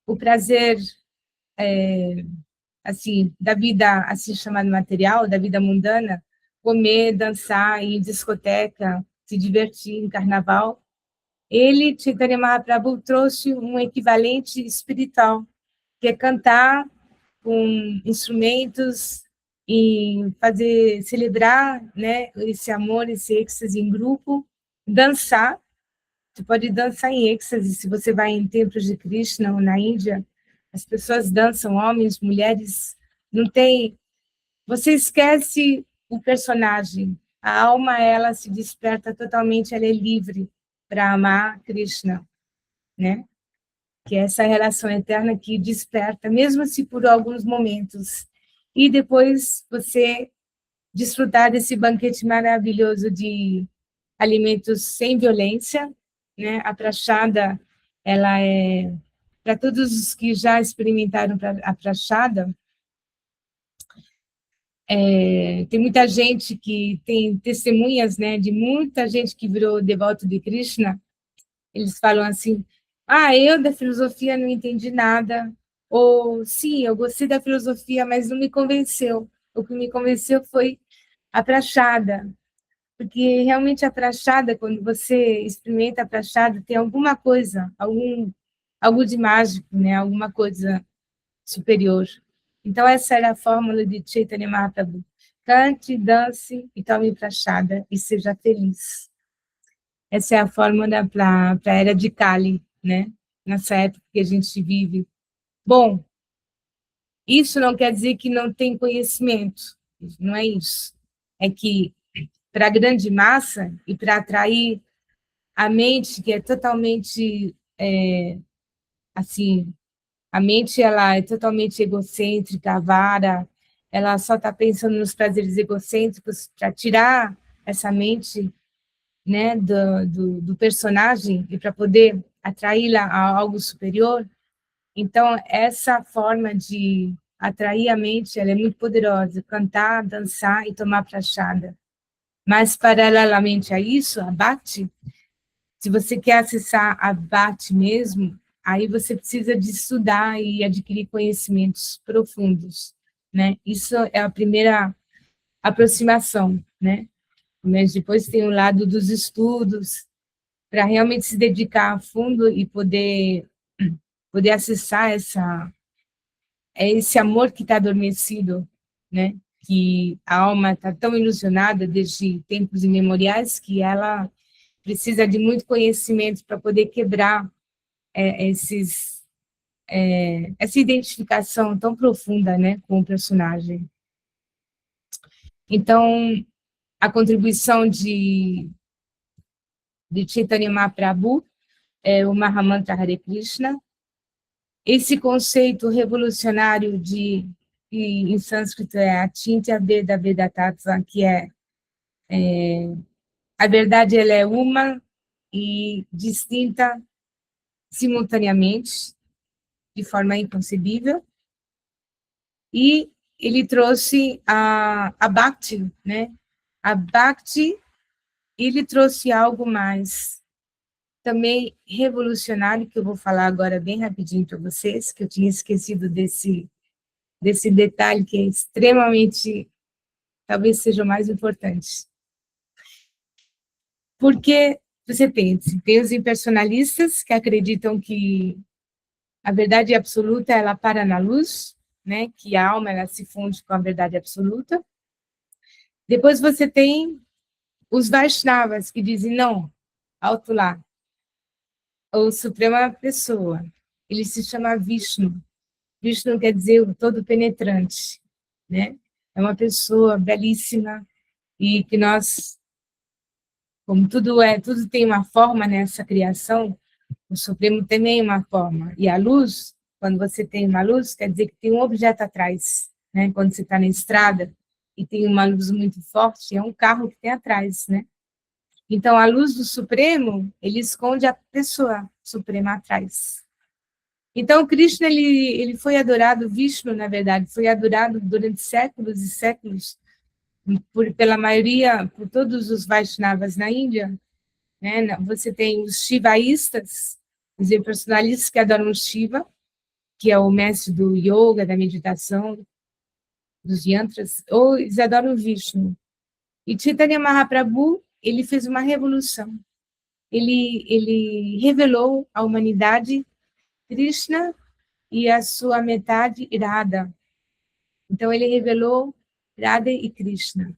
o prazer, assim, da vida, assim chamada material, da vida mundana, comer, dançar, ir em discoteca, se divertir em carnaval, ele, Chaitanya Mahaprabhu, trouxe um equivalente espiritual, que é cantar com instrumentos e fazer, celebrar, né, esse amor, esse êxtase em grupo, dançar. Você pode dançar em êxtase, se você vai em templos de Krishna ou na Índia, as pessoas dançam, homens, mulheres, não tem... Você esquece o personagem, a alma, ela se desperta totalmente, ela é livre para amar Krishna, né? Que é essa relação eterna que desperta, mesmo se por alguns momentos. E depois você desfrutar desse banquete maravilhoso de alimentos sem violência, né? A prachada, ela é, para todos os que já experimentaram a prachada, tem muita gente que tem testemunhas, né, de muita gente que virou devoto de Krishna. Eles falam assim: eu da filosofia não entendi nada, ou sim, eu gostei da filosofia, mas não me convenceu. O que me convenceu foi a prachada, porque realmente a prachada, quando você experimenta a prachada, tem alguma coisa, algo de mágico, né? Alguma coisa superior. Então, essa era a fórmula de Chaitanya Mahaprabhu. Cante, dance e tome prachada, e seja feliz. Essa é a fórmula para a era de Kali, né? Nessa época que a gente vive. Bom, isso não quer dizer que não tem conhecimento, não é isso. É que, para a grande massa, e para atrair a mente, que é totalmente, assim, a mente ela é totalmente egocêntrica, avara, ela só está pensando nos prazeres egocêntricos, para tirar essa mente, né, do personagem e para poder atraí-la a algo superior. Então, essa forma de atrair a mente, ela é muito poderosa, cantar, dançar e tomar prachada. Mas, paralelamente a isso, a Bhakti, se você quer acessar a Bhakti mesmo, aí você precisa de estudar e adquirir conhecimentos profundos, né? Isso é a primeira aproximação, né? Mas depois tem o lado dos estudos, para realmente se dedicar a fundo e poder acessar esse amor que está adormecido, né? Que a alma está tão ilusionada desde tempos imemoriais que ela precisa de muito conhecimento para poder quebrar essa identificação tão profunda, né, com o personagem. Então, a contribuição de Chaitanya Mahaprabhu é o Mahamantra Hare Krishna. Esse conceito revolucionário que em sânscrito é Achintya Veda Veda Tattva, que a verdade ela é uma e distinta simultaneamente, de forma inconcebível, e ele trouxe a Bhakti, né? A Bhakti, ele trouxe algo mais também revolucionário, que eu vou falar agora bem rapidinho para vocês, que eu tinha esquecido desse detalhe que é extremamente, talvez seja o mais importante. Porque você tem os impersonalistas que acreditam que a verdade absoluta ela para na luz, né? Que a alma ela se funde com a verdade absoluta. Depois você tem os Vaishnavas que dizem não, alto lá, o Suprema Pessoa, ele se chama Vishnu. Vishnu quer dizer o todo penetrante, né? É uma pessoa belíssima e que nós, como tudo tem uma forma nessa criação, o Supremo também é uma forma. E a luz, quando você tem uma luz, quer dizer que tem um objeto atrás, né? Quando você está na estrada e tem uma luz muito forte, é um carro que tem atrás, né? Então, a luz do Supremo, ele esconde a pessoa suprema atrás. Então, Krishna, ele foi adorado, Vishnu, na verdade, foi adorado durante séculos e séculos, pela maioria, por todos os Vaishnavas na Índia, né? Você tem os Shivaístas, os personalistas que adoram Shiva, que é o mestre do yoga, da meditação, dos yantras, ou eles adoram Vishnu. E Chaitanya Mahaprabhu, ele fez uma revolução. Ele revelou à humanidade Krishna e a sua metade, Radha. Então, ele revelou Radha e Krishna.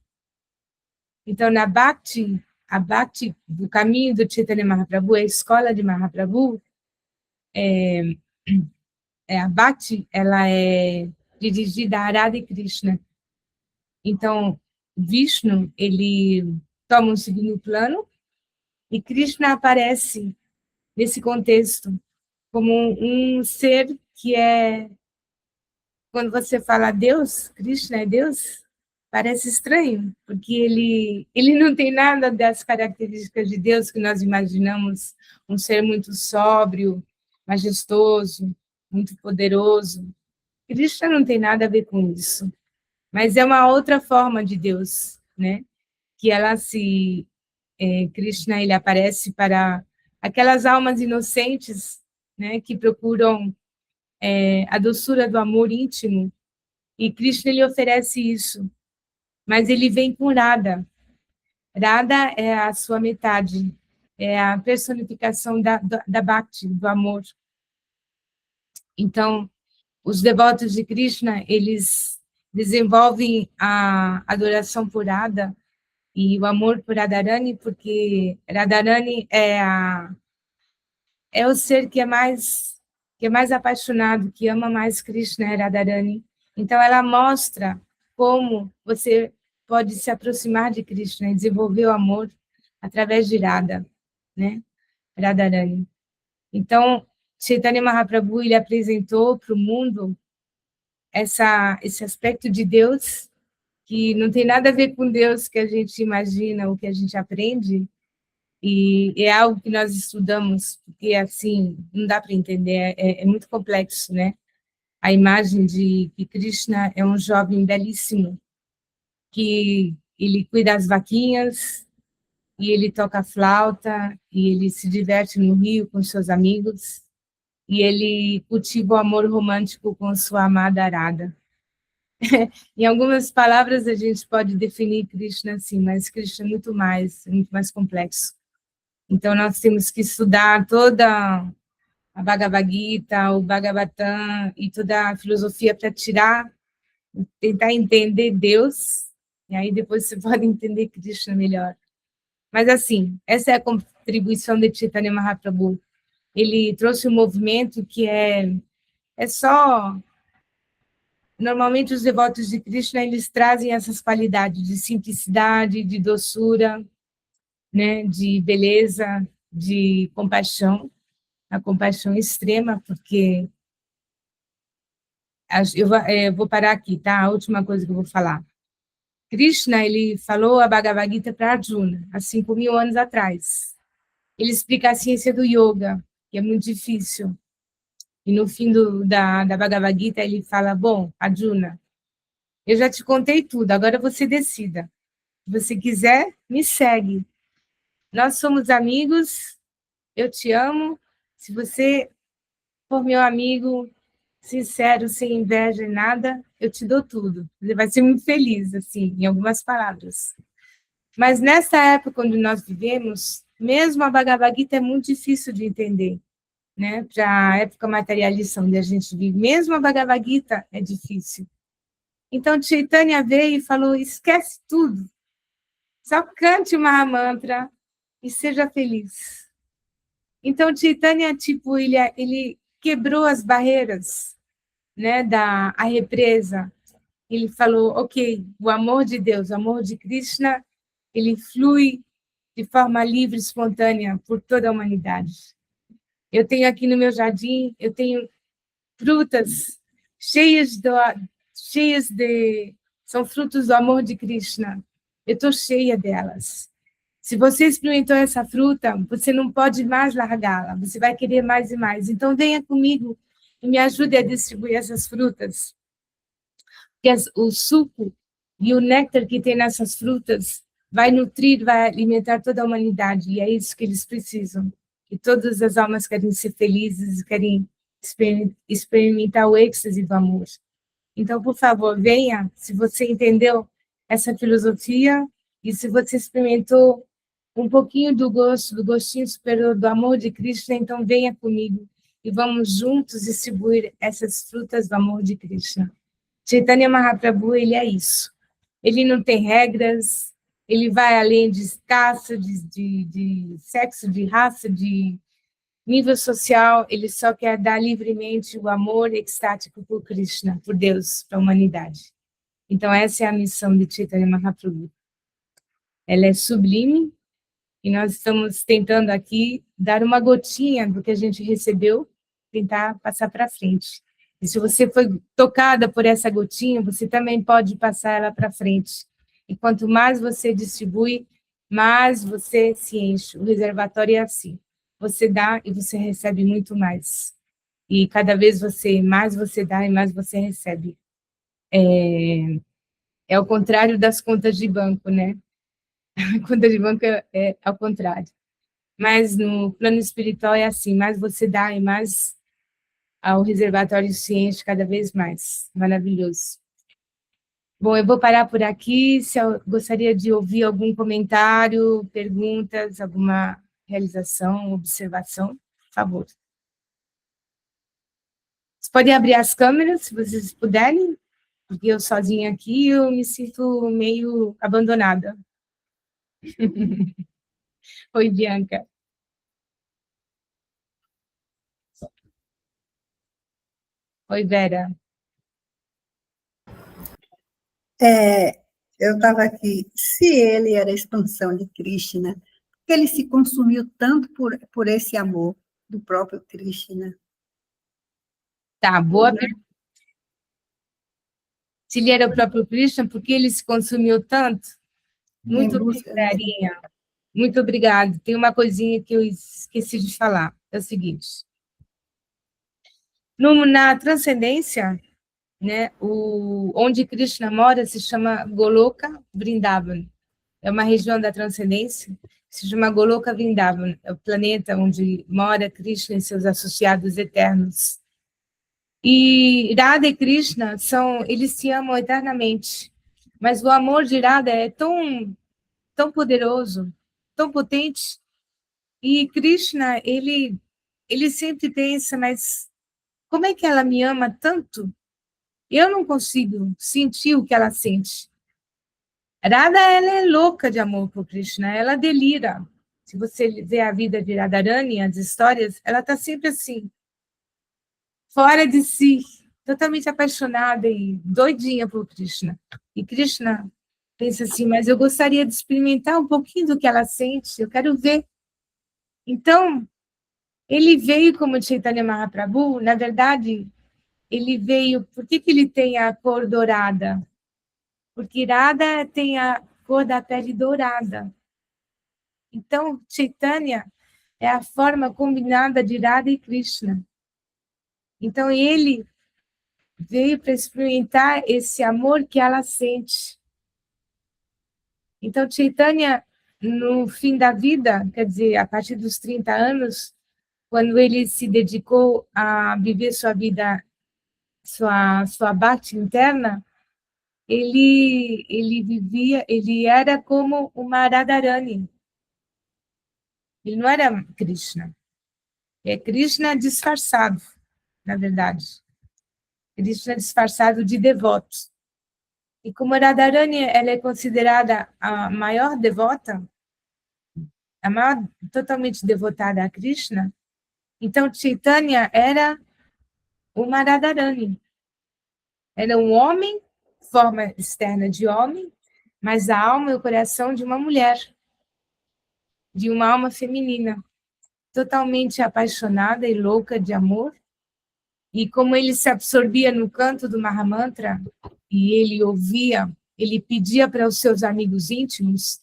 Então, na Bhakti, a Bhakti do caminho do Chaitanya Mahaprabhu, a escola de Mahaprabhu, a Bhakti, ela é dirigida a Radha e Krishna. Então, Vishnu, ele toma um segundo plano e Krishna aparece nesse contexto como um ser que quando você fala Deus, Krishna é Deus, parece estranho, porque ele não tem nada das características de Deus que nós imaginamos, um ser muito sóbrio, majestoso, muito poderoso. Krishna não tem nada a ver com isso, mas é uma outra forma de Deus, né? Que Krishna, ele aparece para aquelas almas inocentes, né? Que procuram a doçura do amor íntimo, e Krishna, ele oferece isso, mas ele vem com Radha. Radha é a sua metade, é a personificação da Bhakti, do amor. Então, os devotos de Krishna, eles desenvolvem a adoração por Radha e o amor por Radharani, porque Radharani é o ser que é mais apaixonado, que ama mais Krishna, é Radharani. Então, ela mostra como você pode se aproximar de Krishna e desenvolver o amor através de Radha, né? Radharani. Então, Chaitanya Mahaprabhu, ele apresentou para o mundo esse aspecto de Deus que não tem nada a ver com Deus que a gente imagina, o que a gente aprende, e é algo que nós estudamos, porque, assim, não dá para entender, é muito complexo, né? A imagem de que Krishna é um jovem belíssimo, que ele cuida das vaquinhas, e ele toca flauta, e ele se diverte no rio com seus amigos, e ele cultiva o amor romântico com sua amada Radha. Em algumas palavras, a gente pode definir Krishna assim, mas Krishna é muito mais complexo. Então, nós temos que estudar toda a Bhagavad Gita, o Bhagavatam e toda a filosofia para tentar entender Deus, e aí depois você pode entender Krishna melhor. Mas, assim, essa é a contribuição de Chaitanya Mahaprabhu. Ele trouxe um movimento que é só... Normalmente, os devotos de Krishna, eles trazem essas qualidades de simplicidade, de doçura, né, de beleza, de compaixão, a compaixão extrema, porque... Eu vou parar aqui, tá? A última coisa que eu vou falar. Krishna, ele falou a Bhagavad Gita para Arjuna, há 5.000 anos atrás. Ele explica a ciência do yoga, que é muito difícil. E no fim da Bhagavad Gita, ele fala, bom, Arjuna, eu já te contei tudo, agora você decida. Se você quiser, me segue. Nós somos amigos, eu te amo. Se você for meu amigo, sincero, sem inveja e nada, eu te dou tudo. Você vai ser muito feliz, assim, em algumas palavras. Mas nessa época onde nós vivemos, mesmo a Bhagavad Gita é muito difícil de entender, né? Para a época materialista onde a gente vive, mesmo a Bhagavad Gita é difícil. Então, Chaitanya veio e falou, esquece tudo, só cante o Mahamantra e seja feliz. Então, Chaitanya, tipo, ele quebrou as barreiras, né, a represa. Ele falou, ok, o amor de Deus, o amor de Krishna, ele flui de forma livre e espontânea por toda a humanidade. Eu tenho aqui no meu jardim, eu tenho frutas cheias de... São frutos do amor de Krishna. Eu estou cheia delas. Se você experimentou essa fruta, você não pode mais largá-la, você vai querer mais e mais. Então, venha comigo e me ajude a distribuir essas frutas. Porque o suco e o néctar que tem nessas frutas vai nutrir, vai alimentar toda a humanidade, e é isso que eles precisam. E todas as almas querem ser felizes, querem experimentar o êxtase do amor. Então, por favor, venha, se você entendeu essa filosofia, e se você experimentou um pouquinho do gostinho superior do amor de Krishna, então venha comigo, e vamos juntos distribuir essas frutas do amor de Krishna. Chaitanya Mahaprabhu, ele é isso. Ele não tem regras, ele vai além de caça, de sexo, de raça, de nível social, ele só quer dar livremente o amor extático por Krishna, por Deus, para a humanidade. Então, essa é a missão de Chaitanya Mahaprabhu. Ela é sublime, e nós estamos tentando aqui dar uma gotinha do que a gente recebeu, tentar passar para frente. E se você foi tocada por essa gotinha, você também pode passar ela para frente. E quanto mais você distribui, mais você se enche. O reservatório é assim. Você dá e você recebe muito mais. E cada vez mais você dá e mais você recebe. É o contrário das contas de banco, né? A conta de banco é ao contrário. Mas no plano espiritual é assim, mais você dá e mais o reservatório se enche cada vez mais. Maravilhoso. Bom, eu vou parar por aqui. Se eu gostaria de ouvir algum comentário, perguntas, alguma realização, observação, por favor. Vocês podem abrir as câmeras, se vocês puderem, porque eu sozinha aqui, eu me sinto meio abandonada. Oi, Bianca. Oi, Vera. Eu estava aqui, se ele era a expansão de Krishna, porque ele se consumiu tanto por esse amor do próprio Krishna. Tá, boa pergunta. Se ele era o próprio Krishna, por que ele se consumiu tanto? Muito obrigada, Verinha. Muito obrigada. Tem uma coisinha que eu esqueci de falar. É o seguinte. Na transcendência, né, onde Krishna mora se chama Goloka Vrindavan. É uma região da transcendência que se chama Goloka Vrindavan. É o planeta onde mora Krishna e seus associados eternos. E Radha e Krishna eles se amam eternamente. Mas o amor de Radha é tão poderoso, tão potente. E Krishna, ele sempre pensa, mas como é que ela me ama tanto? Eu não consigo sentir o que ela sente. Radha, ela é louca de amor por Krishna, ela delira. se você vê a vida de Radharani, as histórias, ela está sempre assim, fora de si, totalmente apaixonada e doidinha por Krishna. E Krishna pensa assim, mas eu gostaria de experimentar um pouquinho do que ela sente, eu quero ver. Então, ele veio como Chaitanya Mahaprabhu, na verdade, ele veio, por que ele tem a cor dourada? Porque Radha tem a cor da pele dourada. Então, Chaitanya é a forma combinada de Radha e Krishna. Então, ele veio para experimentar esse amor que ela sente. Então, Chaitanya, no fim da vida, quer dizer, a partir dos 30 anos, quando ele se dedicou a viver sua vida, sua bhakti interna, ele era como uma Radharani. Ele não era Krishna. É Krishna disfarçado, na verdade. Krishna disfarçado de devoto. E como Radharani ela é considerada a maior devota, a maior, totalmente devotada a Krishna, então Chaitanya era uma Radharani. Era um homem, forma externa de homem, mas a alma e o coração de uma mulher, de uma alma feminina, totalmente apaixonada e louca de amor. E como ele se absorvia no canto do Mahamantra, e ele ouvia, ele pedia para os seus amigos íntimos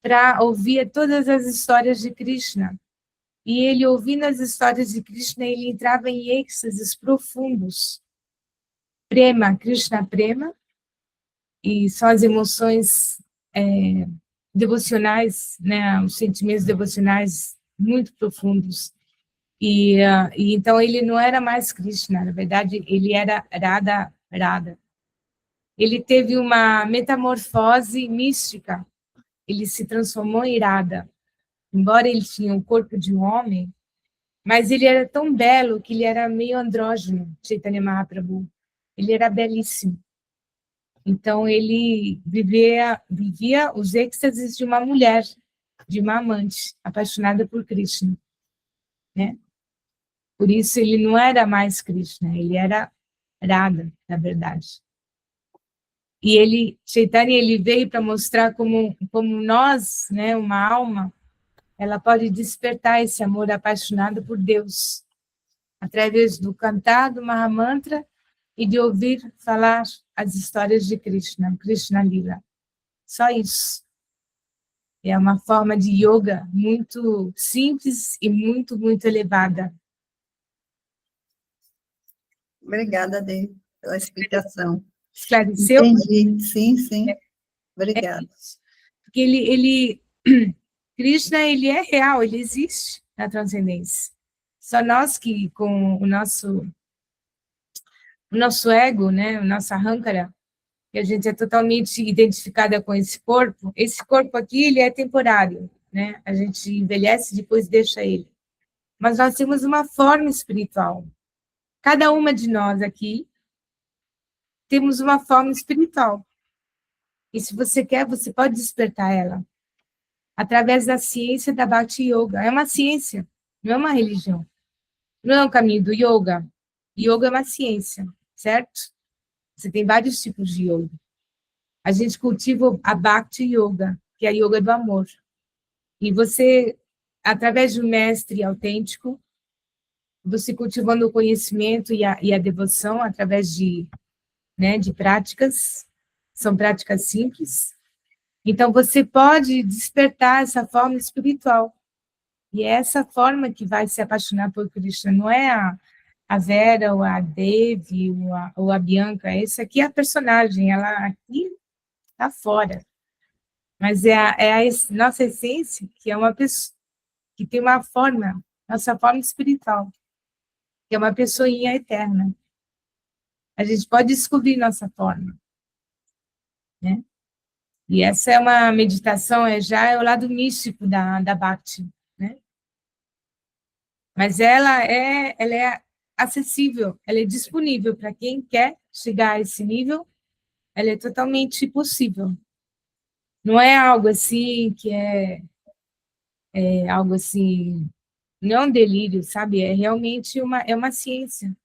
para ouvir todas as histórias de Krishna. E ele, ouvindo as histórias de Krishna, ele entrava em êxtases profundos. Prema, Krishna Prema, e são as emoções devocionais, né, os sentimentos devocionais muito profundos. E então ele não era mais Krishna, na verdade ele era Radha. Ele teve uma metamorfose mística, ele se transformou em Radha. Embora ele tinha o corpo de um homem, mas ele era tão belo que ele era meio andrógeno, Chaitanya Mahaprabhu. Ele era belíssimo. Então, ele vivia os êxtases de uma mulher, de uma amante, apaixonada por Krishna. Né? Por isso, ele não era mais Krishna, ele era Radha, na verdade. E Chaitanya, ele veio para mostrar como nós, né, uma alma, ela pode despertar esse amor apaixonado por Deus, através do cantar do Mahamantra e de ouvir falar as histórias de Krishna, Krishna Lila. Só isso. É uma forma de yoga muito simples e muito, muito elevada. Obrigada, Dê, pela explicação. Esclareceu? Entendi, sim. Obrigada. Porque Krishna, ele é real, ele existe na transcendência. Só nós que, com o nosso ego, né, o nosso ahankara, que a gente é totalmente identificada com esse corpo aqui, ele é temporário, né? A gente envelhece e depois deixa ele. Mas nós temos uma forma espiritual. Cada uma de nós aqui temos uma forma espiritual. E se você quer, você pode despertar ela através da ciência da Bhakti Yoga. É uma ciência, não é uma religião. Não é um caminho do yoga. Yoga é uma ciência, certo? Você tem vários tipos de yoga. A gente cultiva a Bhakti Yoga, que é a yoga do amor. E você, através de um mestre autêntico, você cultivando o conhecimento e a devoção através de práticas, são práticas simples. Então, você pode despertar essa forma espiritual. E é essa forma que vai se apaixonar por Krishna. Não é a Vera, ou a Devi, ou a Bianca. Essa aqui é a personagem, ela aqui está fora. Mas é a nossa essência, que é uma pessoa, que tem uma forma, nossa forma espiritual, que é uma pessoinha eterna. A gente pode descobrir nossa forma. Né? E essa é uma meditação, já é o lado místico da Bhakti. Né? Mas ela é acessível, ela é disponível para quem quer chegar a esse nível, ela é totalmente possível. Não é algo assim que é é algo assim, não é um delírio, sabe? É realmente uma ciência.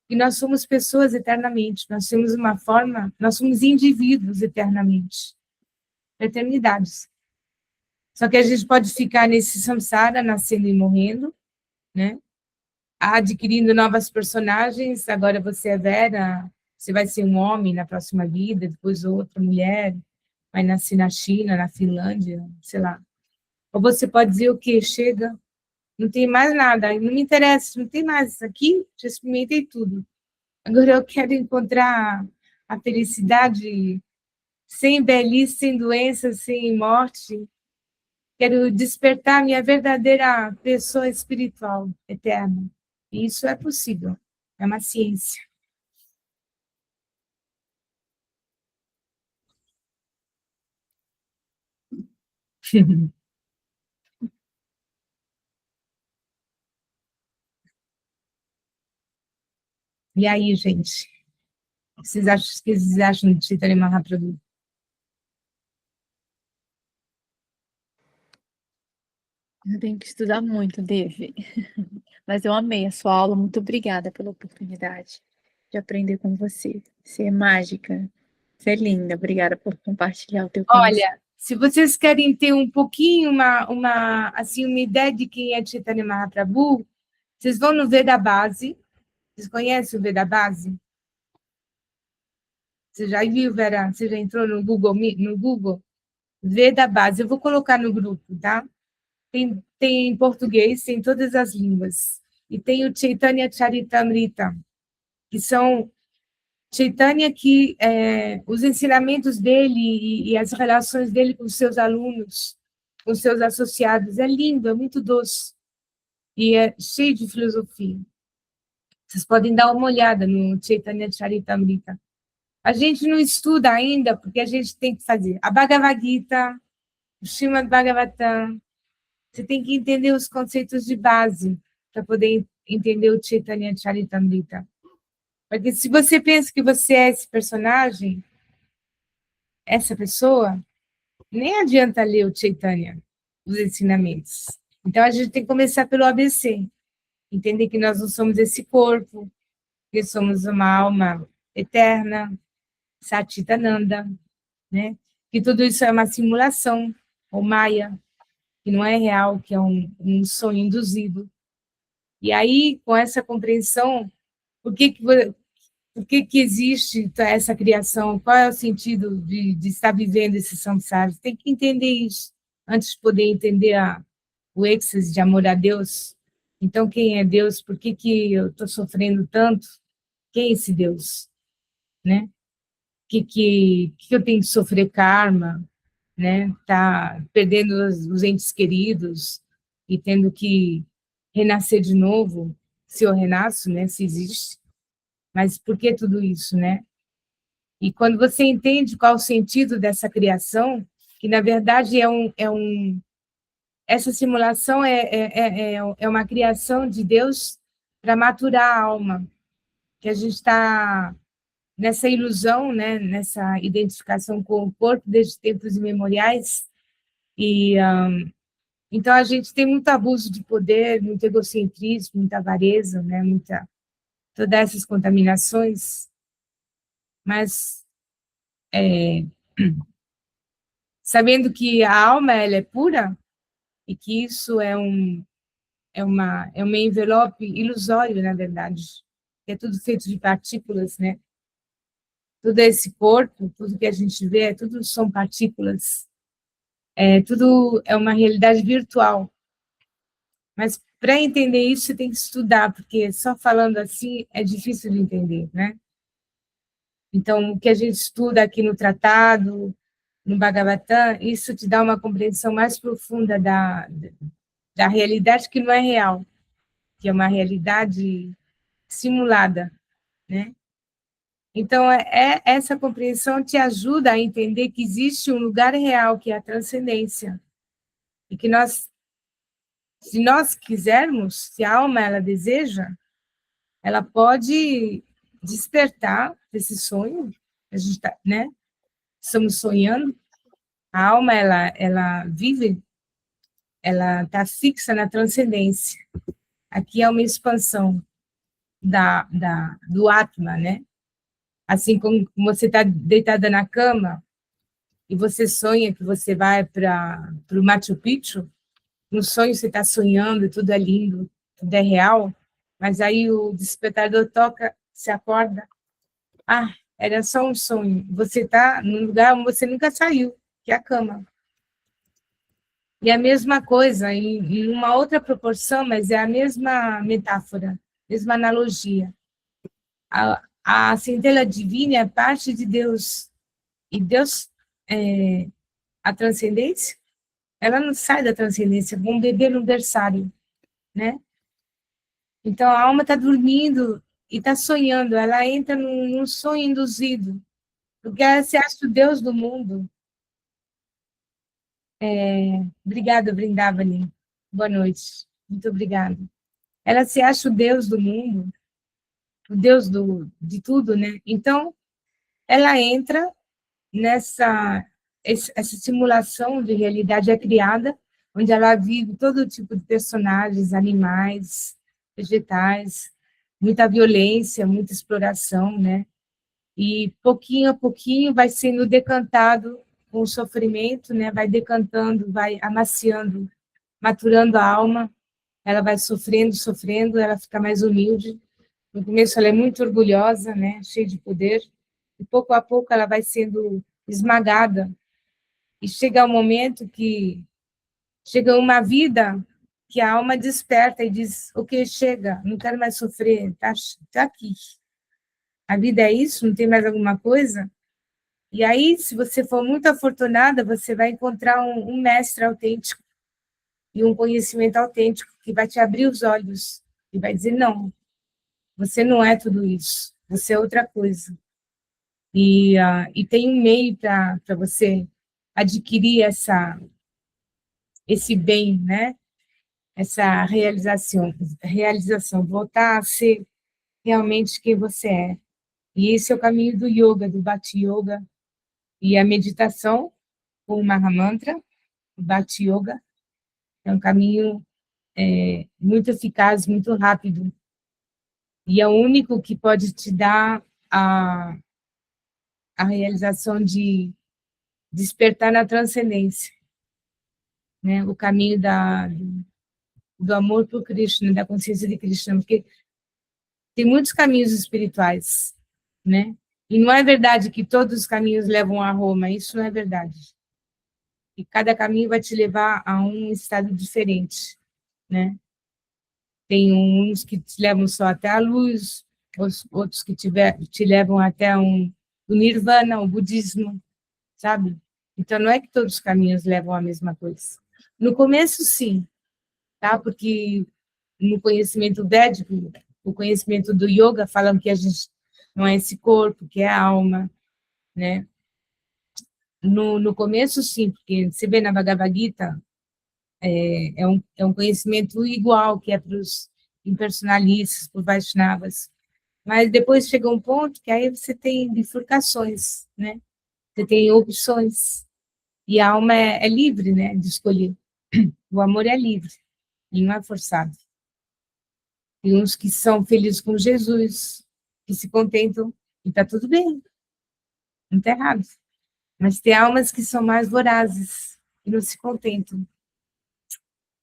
E nós somos pessoas eternamente, nós temos uma forma, nós somos indivíduos eternamente, eternidades. Só que a gente pode ficar nesse samsara, nascendo e morrendo, né? Adquirindo novas personagens, agora você é Vera, você vai ser um homem na próxima vida, depois outra mulher, vai nascer na China, na Finlândia, sei lá. Ou você pode dizer o quê? Chega, não tem mais nada, não me interessa, não tem mais isso aqui, já experimentei tudo. Agora eu quero encontrar a felicidade sem velhice, sem doença, sem morte. Quero despertar minha verdadeira pessoa espiritual eterna. E isso é possível, é uma ciência. E aí, gente, o que vocês acham de Chaitanya Mahaprabhu? Eu tenho que estudar muito, Devi. Mas eu amei a sua aula. Muito obrigada pela oportunidade de aprender com você. Você é mágica. Você é linda. Obrigada por compartilhar o teu conhecimento. Olha, se vocês querem ter um pouquinho, assim, uma ideia de quem é Chaitanya Mahaprabhu, vocês vão no Veda Base. Vocês conhecem o Veda Base? Você já viu, Vera? Você já entrou no Google, no Google? Veda Base. Eu vou colocar no grupo, tá? Tem em português, tem em todas as línguas. E tem o Chaitanya Charitamrita, que são Chaitanya que os ensinamentos dele e as relações dele com os seus alunos, com os seus associados, é lindo, é muito doce e é cheio de filosofia. Vocês podem dar uma olhada no Chaitanya Charitamrita. A gente não estuda ainda, porque a gente tem que fazer a Bhagavad Gita, o Srimad Bhagavatam. Você tem que entender os conceitos de base para poder entender o Chaitanya Charitamrita. Porque se você pensa que você é esse personagem, essa pessoa, nem adianta ler o Chaitanya, os ensinamentos. Então, a gente tem que começar pelo ABC, entender que nós não somos esse corpo, que somos uma alma eterna, Satitananda, né? Que tudo isso é uma simulação, ou Maya, que não é real, que é um sonho induzido. E aí, com essa compreensão, por que que existe essa criação? Qual é o sentido de estar vivendo esse samsara? Tem que entender isso antes de poder entender o êxtase de amor a Deus. Então, quem é Deus? Por que eu estou sofrendo tanto? Quem é esse Deus? Né? Que eu tenho que sofrer karma? Né? Tá perdendo os entes queridos e tendo que renascer de novo, se eu renasço, né? Se existe. Mas por que tudo isso, né? E quando você entende qual o sentido dessa criação, que na verdade essa simulação é uma criação de Deus para maturar a alma, que a gente está nessa ilusão, né, nessa identificação com o corpo desde tempos imemoriais, e então a gente tem muito abuso de poder, muito egocentrismo, muita avareza, né, todas essas contaminações, mas sabendo que a alma ela é pura e que isso é um envelope ilusório, na verdade, é tudo feito de partículas, né? Tudo esse corpo, tudo que a gente vê, tudo são partículas, tudo é uma realidade virtual. Mas para entender isso, você tem que estudar, porque só falando assim é difícil de entender, né? Então, o que a gente estuda aqui no tratado, no Bhagavatam, isso te dá uma compreensão mais profunda da realidade que não é real, que é uma realidade simulada, né? Então, essa compreensão te ajuda a entender que existe um lugar real, que é a transcendência, e que se nós quisermos, se a alma ela deseja, ela pode despertar desse sonho, a gente tá, né? Estamos sonhando, a alma ela vive ela está fixa na transcendência. Aqui é uma expansão do Atma, né? Assim como você está deitada na cama e você sonha que você vai para o Machu Picchu, no sonho você está sonhando, tudo é lindo, tudo é real, mas aí o despertador toca, você acorda, era só um sonho, você está num lugar onde você nunca saiu, que é a cama. E a mesma coisa, em uma outra proporção, mas é a mesma metáfora, mesma analogia. A centelha divina é parte de Deus, e Deus, a transcendência, ela não sai da transcendência, como um bebê no berçário, né? Então, a alma está dormindo e está sonhando, ela entra num sonho induzido, porque ela se acha o Deus do mundo. Obrigada, Vrindavani. Boa noite. Muito obrigada. Ela se acha o Deus do mundo, o Deus de tudo, né? Então, ela entra essa simulação de realidade é criada, onde ela vive todo tipo de personagens, animais, vegetais, muita violência, muita exploração, né? E pouquinho a pouquinho vai sendo decantado com o sofrimento, né? Vai decantando, vai amaciando, maturando a alma, ela vai sofrendo, sofrendo, ela fica mais humilde. No começo ela é muito orgulhosa, né? Cheia de poder, e pouco a pouco ela vai sendo esmagada, e chega um momento que chega uma vida que a alma desperta e diz, ok, chega, não quero mais sofrer, tá aqui. A vida é isso, não tem mais alguma coisa? E aí, se você for muito afortunada, você vai encontrar um mestre autêntico e um conhecimento autêntico que vai te abrir os olhos e vai dizer, não, você não é tudo isso, você é outra coisa. E tem um meio para você adquirir esse bem, né? Essa realização, voltar a ser realmente quem você é. E esse é o caminho do yoga, do Bhakti Yoga, e a meditação com o Mahamantra, o Bhakti Yoga, é um caminho muito eficaz, muito rápido, e é o único que pode te dar a realização de despertar na transcendência, né? O caminho do amor por Krishna, da consciência de Krishna, porque tem muitos caminhos espirituais, né? E não é verdade que todos os caminhos levam a Roma, isso não é verdade. E cada caminho vai te levar a um estado diferente, né? Tem uns que te levam só até a luz, outros que te levam até o nirvana, o budismo, sabe? Então, não é que todos os caminhos levam à mesma coisa. No começo, sim, tá? Porque no conhecimento védico, o conhecimento do yoga, falam que a gente não é esse corpo, que é a alma, né? No começo, sim, porque você vê na Bhagavad Gita, é um conhecimento igual que é para os impersonalistas, para os Vaishnavas, mas depois chega um ponto que aí você tem bifurcações, né? Você tem opções, e a alma é livre, né, de escolher. O amor é livre, e não é forçado. Tem uns que são felizes com Jesus, que se contentam, e está tudo bem, não está errado. Mas tem almas que são mais vorazes, que não se contentam,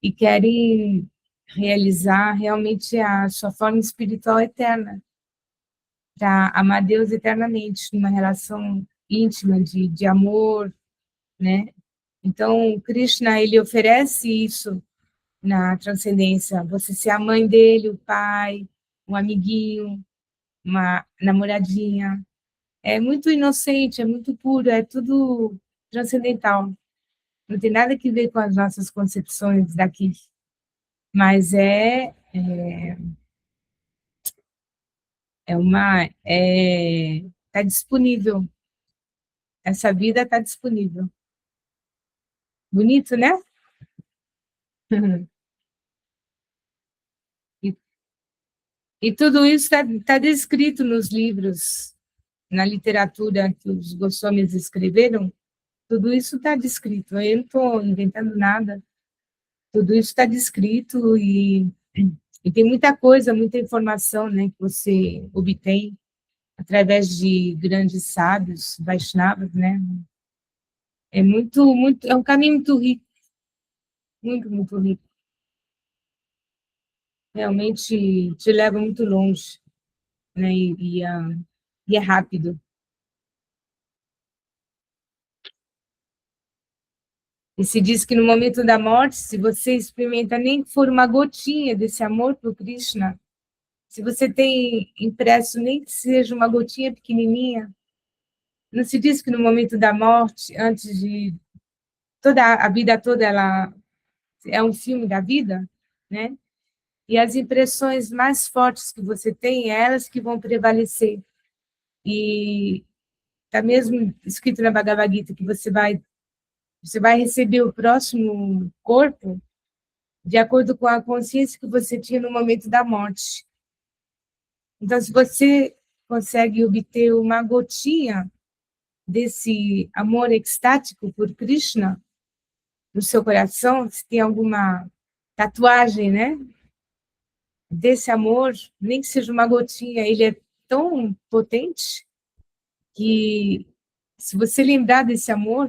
e querem realizar realmente a sua forma espiritual eterna, para amar Deus eternamente, numa relação íntima de amor, né? Então, Krishna, ele oferece isso na transcendência, você ser a mãe dele, o pai, um amiguinho, uma namoradinha. É muito inocente, é muito puro, é tudo transcendental. Não tem nada que ver com as nossas concepções daqui, mas tá disponível. Essa vida está disponível. Bonito, né? E, e tudo isso tá descrito nos livros, na literatura que os Goswamis escreveram, tudo isso está descrito. Eu não estou inventando nada. Tudo isso está descrito e tem muita coisa, muita informação, né, que você obtém através de grandes sábios, Vaishnavas, né? É é um caminho muito rico, muito rico. Realmente te leva muito longe, né? E é rápido. E se diz que no momento da morte, se você experimenta nem que for uma gotinha desse amor por Krishna, se você tem impresso nem que seja uma gotinha pequenininha, não se diz que no momento da morte, antes de toda a vida toda, ela é um filme da vida, né? E as impressões mais fortes que você tem, é elas que vão prevalecer. E está mesmo escrito na Bhagavad Gita que você vai receber o próximo corpo de acordo com a consciência que você tinha no momento da morte. Então, se você consegue obter uma gotinha desse amor extático por Krishna no seu coração, se tem alguma tatuagem, né, desse amor, nem que seja uma gotinha, ele é tão potente que, se você lembrar desse amor,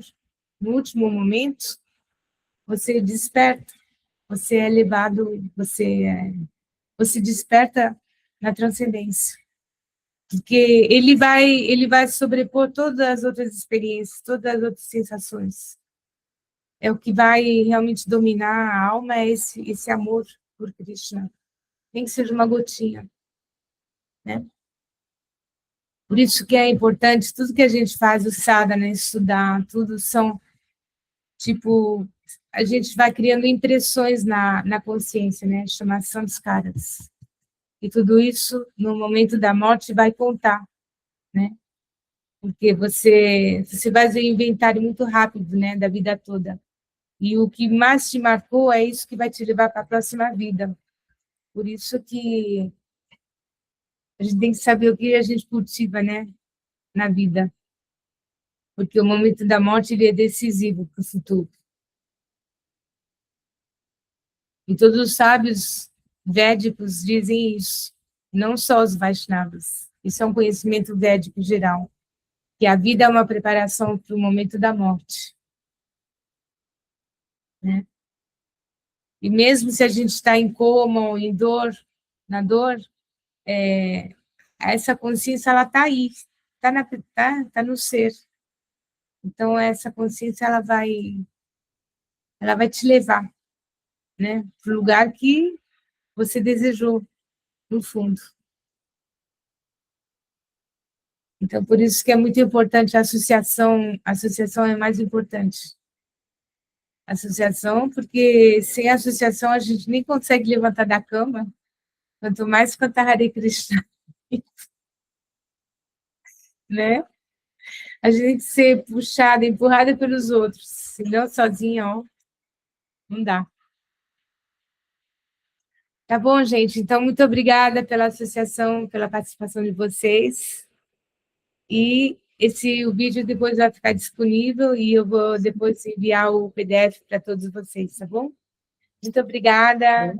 no último momento, você desperta, você é levado, você desperta na transcendência. Porque ele vai sobrepor todas as outras experiências, todas as outras sensações. É o que vai realmente dominar a alma, é esse amor por Krishna. Nem que seja uma gotinha, né? Por isso que é importante, tudo que a gente faz, o sadhana, estudar, tudo são, tipo, a gente vai criando impressões na consciência, né? Chama samskaras. E tudo isso, no momento da morte, vai contar, né? Porque você vai fazer um inventário muito rápido, né, da vida toda. E o que mais te marcou é isso que vai te levar para a próxima vida. Por isso que a gente tem que saber o que a gente cultiva, né, na vida. Porque o momento da morte ele é decisivo para o futuro. E todos os sábios védicos dizem isso, não só os Vaishnavas. Isso é um conhecimento védico geral, que a vida é uma preparação para o momento da morte, né? E mesmo se a gente está em coma ou em dor, na dor, essa consciência ela está aí, tá no ser. Então essa consciência ela vai te levar, né, para o lugar que você desejou no fundo. Então por isso que é muito importante a associação é mais importante. Associação, porque sem associação a gente nem consegue levantar da cama, quanto mais cantar Hare Krishna, né? A gente tem que ser puxada, empurrada pelos outros, senão sozinha, ó, não dá. Tá bom, gente? Então, muito obrigada pela associação, pela participação de vocês. E o vídeo depois vai ficar disponível e eu vou depois enviar o PDF para todos vocês, tá bom? Muito obrigada.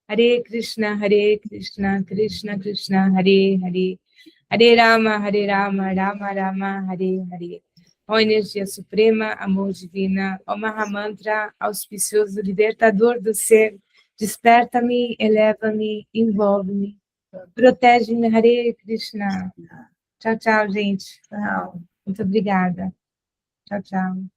Hare Krishna, Krishna Krishna, Hare Hare. Hare Rama, Rama Rama, Hare Hare. Ó energia suprema, amor divina, ó Mahamantra, auspicioso, libertador do ser, desperta-me, eleva-me, envolve-me, protege-me, Hare Krishna. Tchau, tchau, gente. Tchau. Muito obrigada. Tchau, tchau.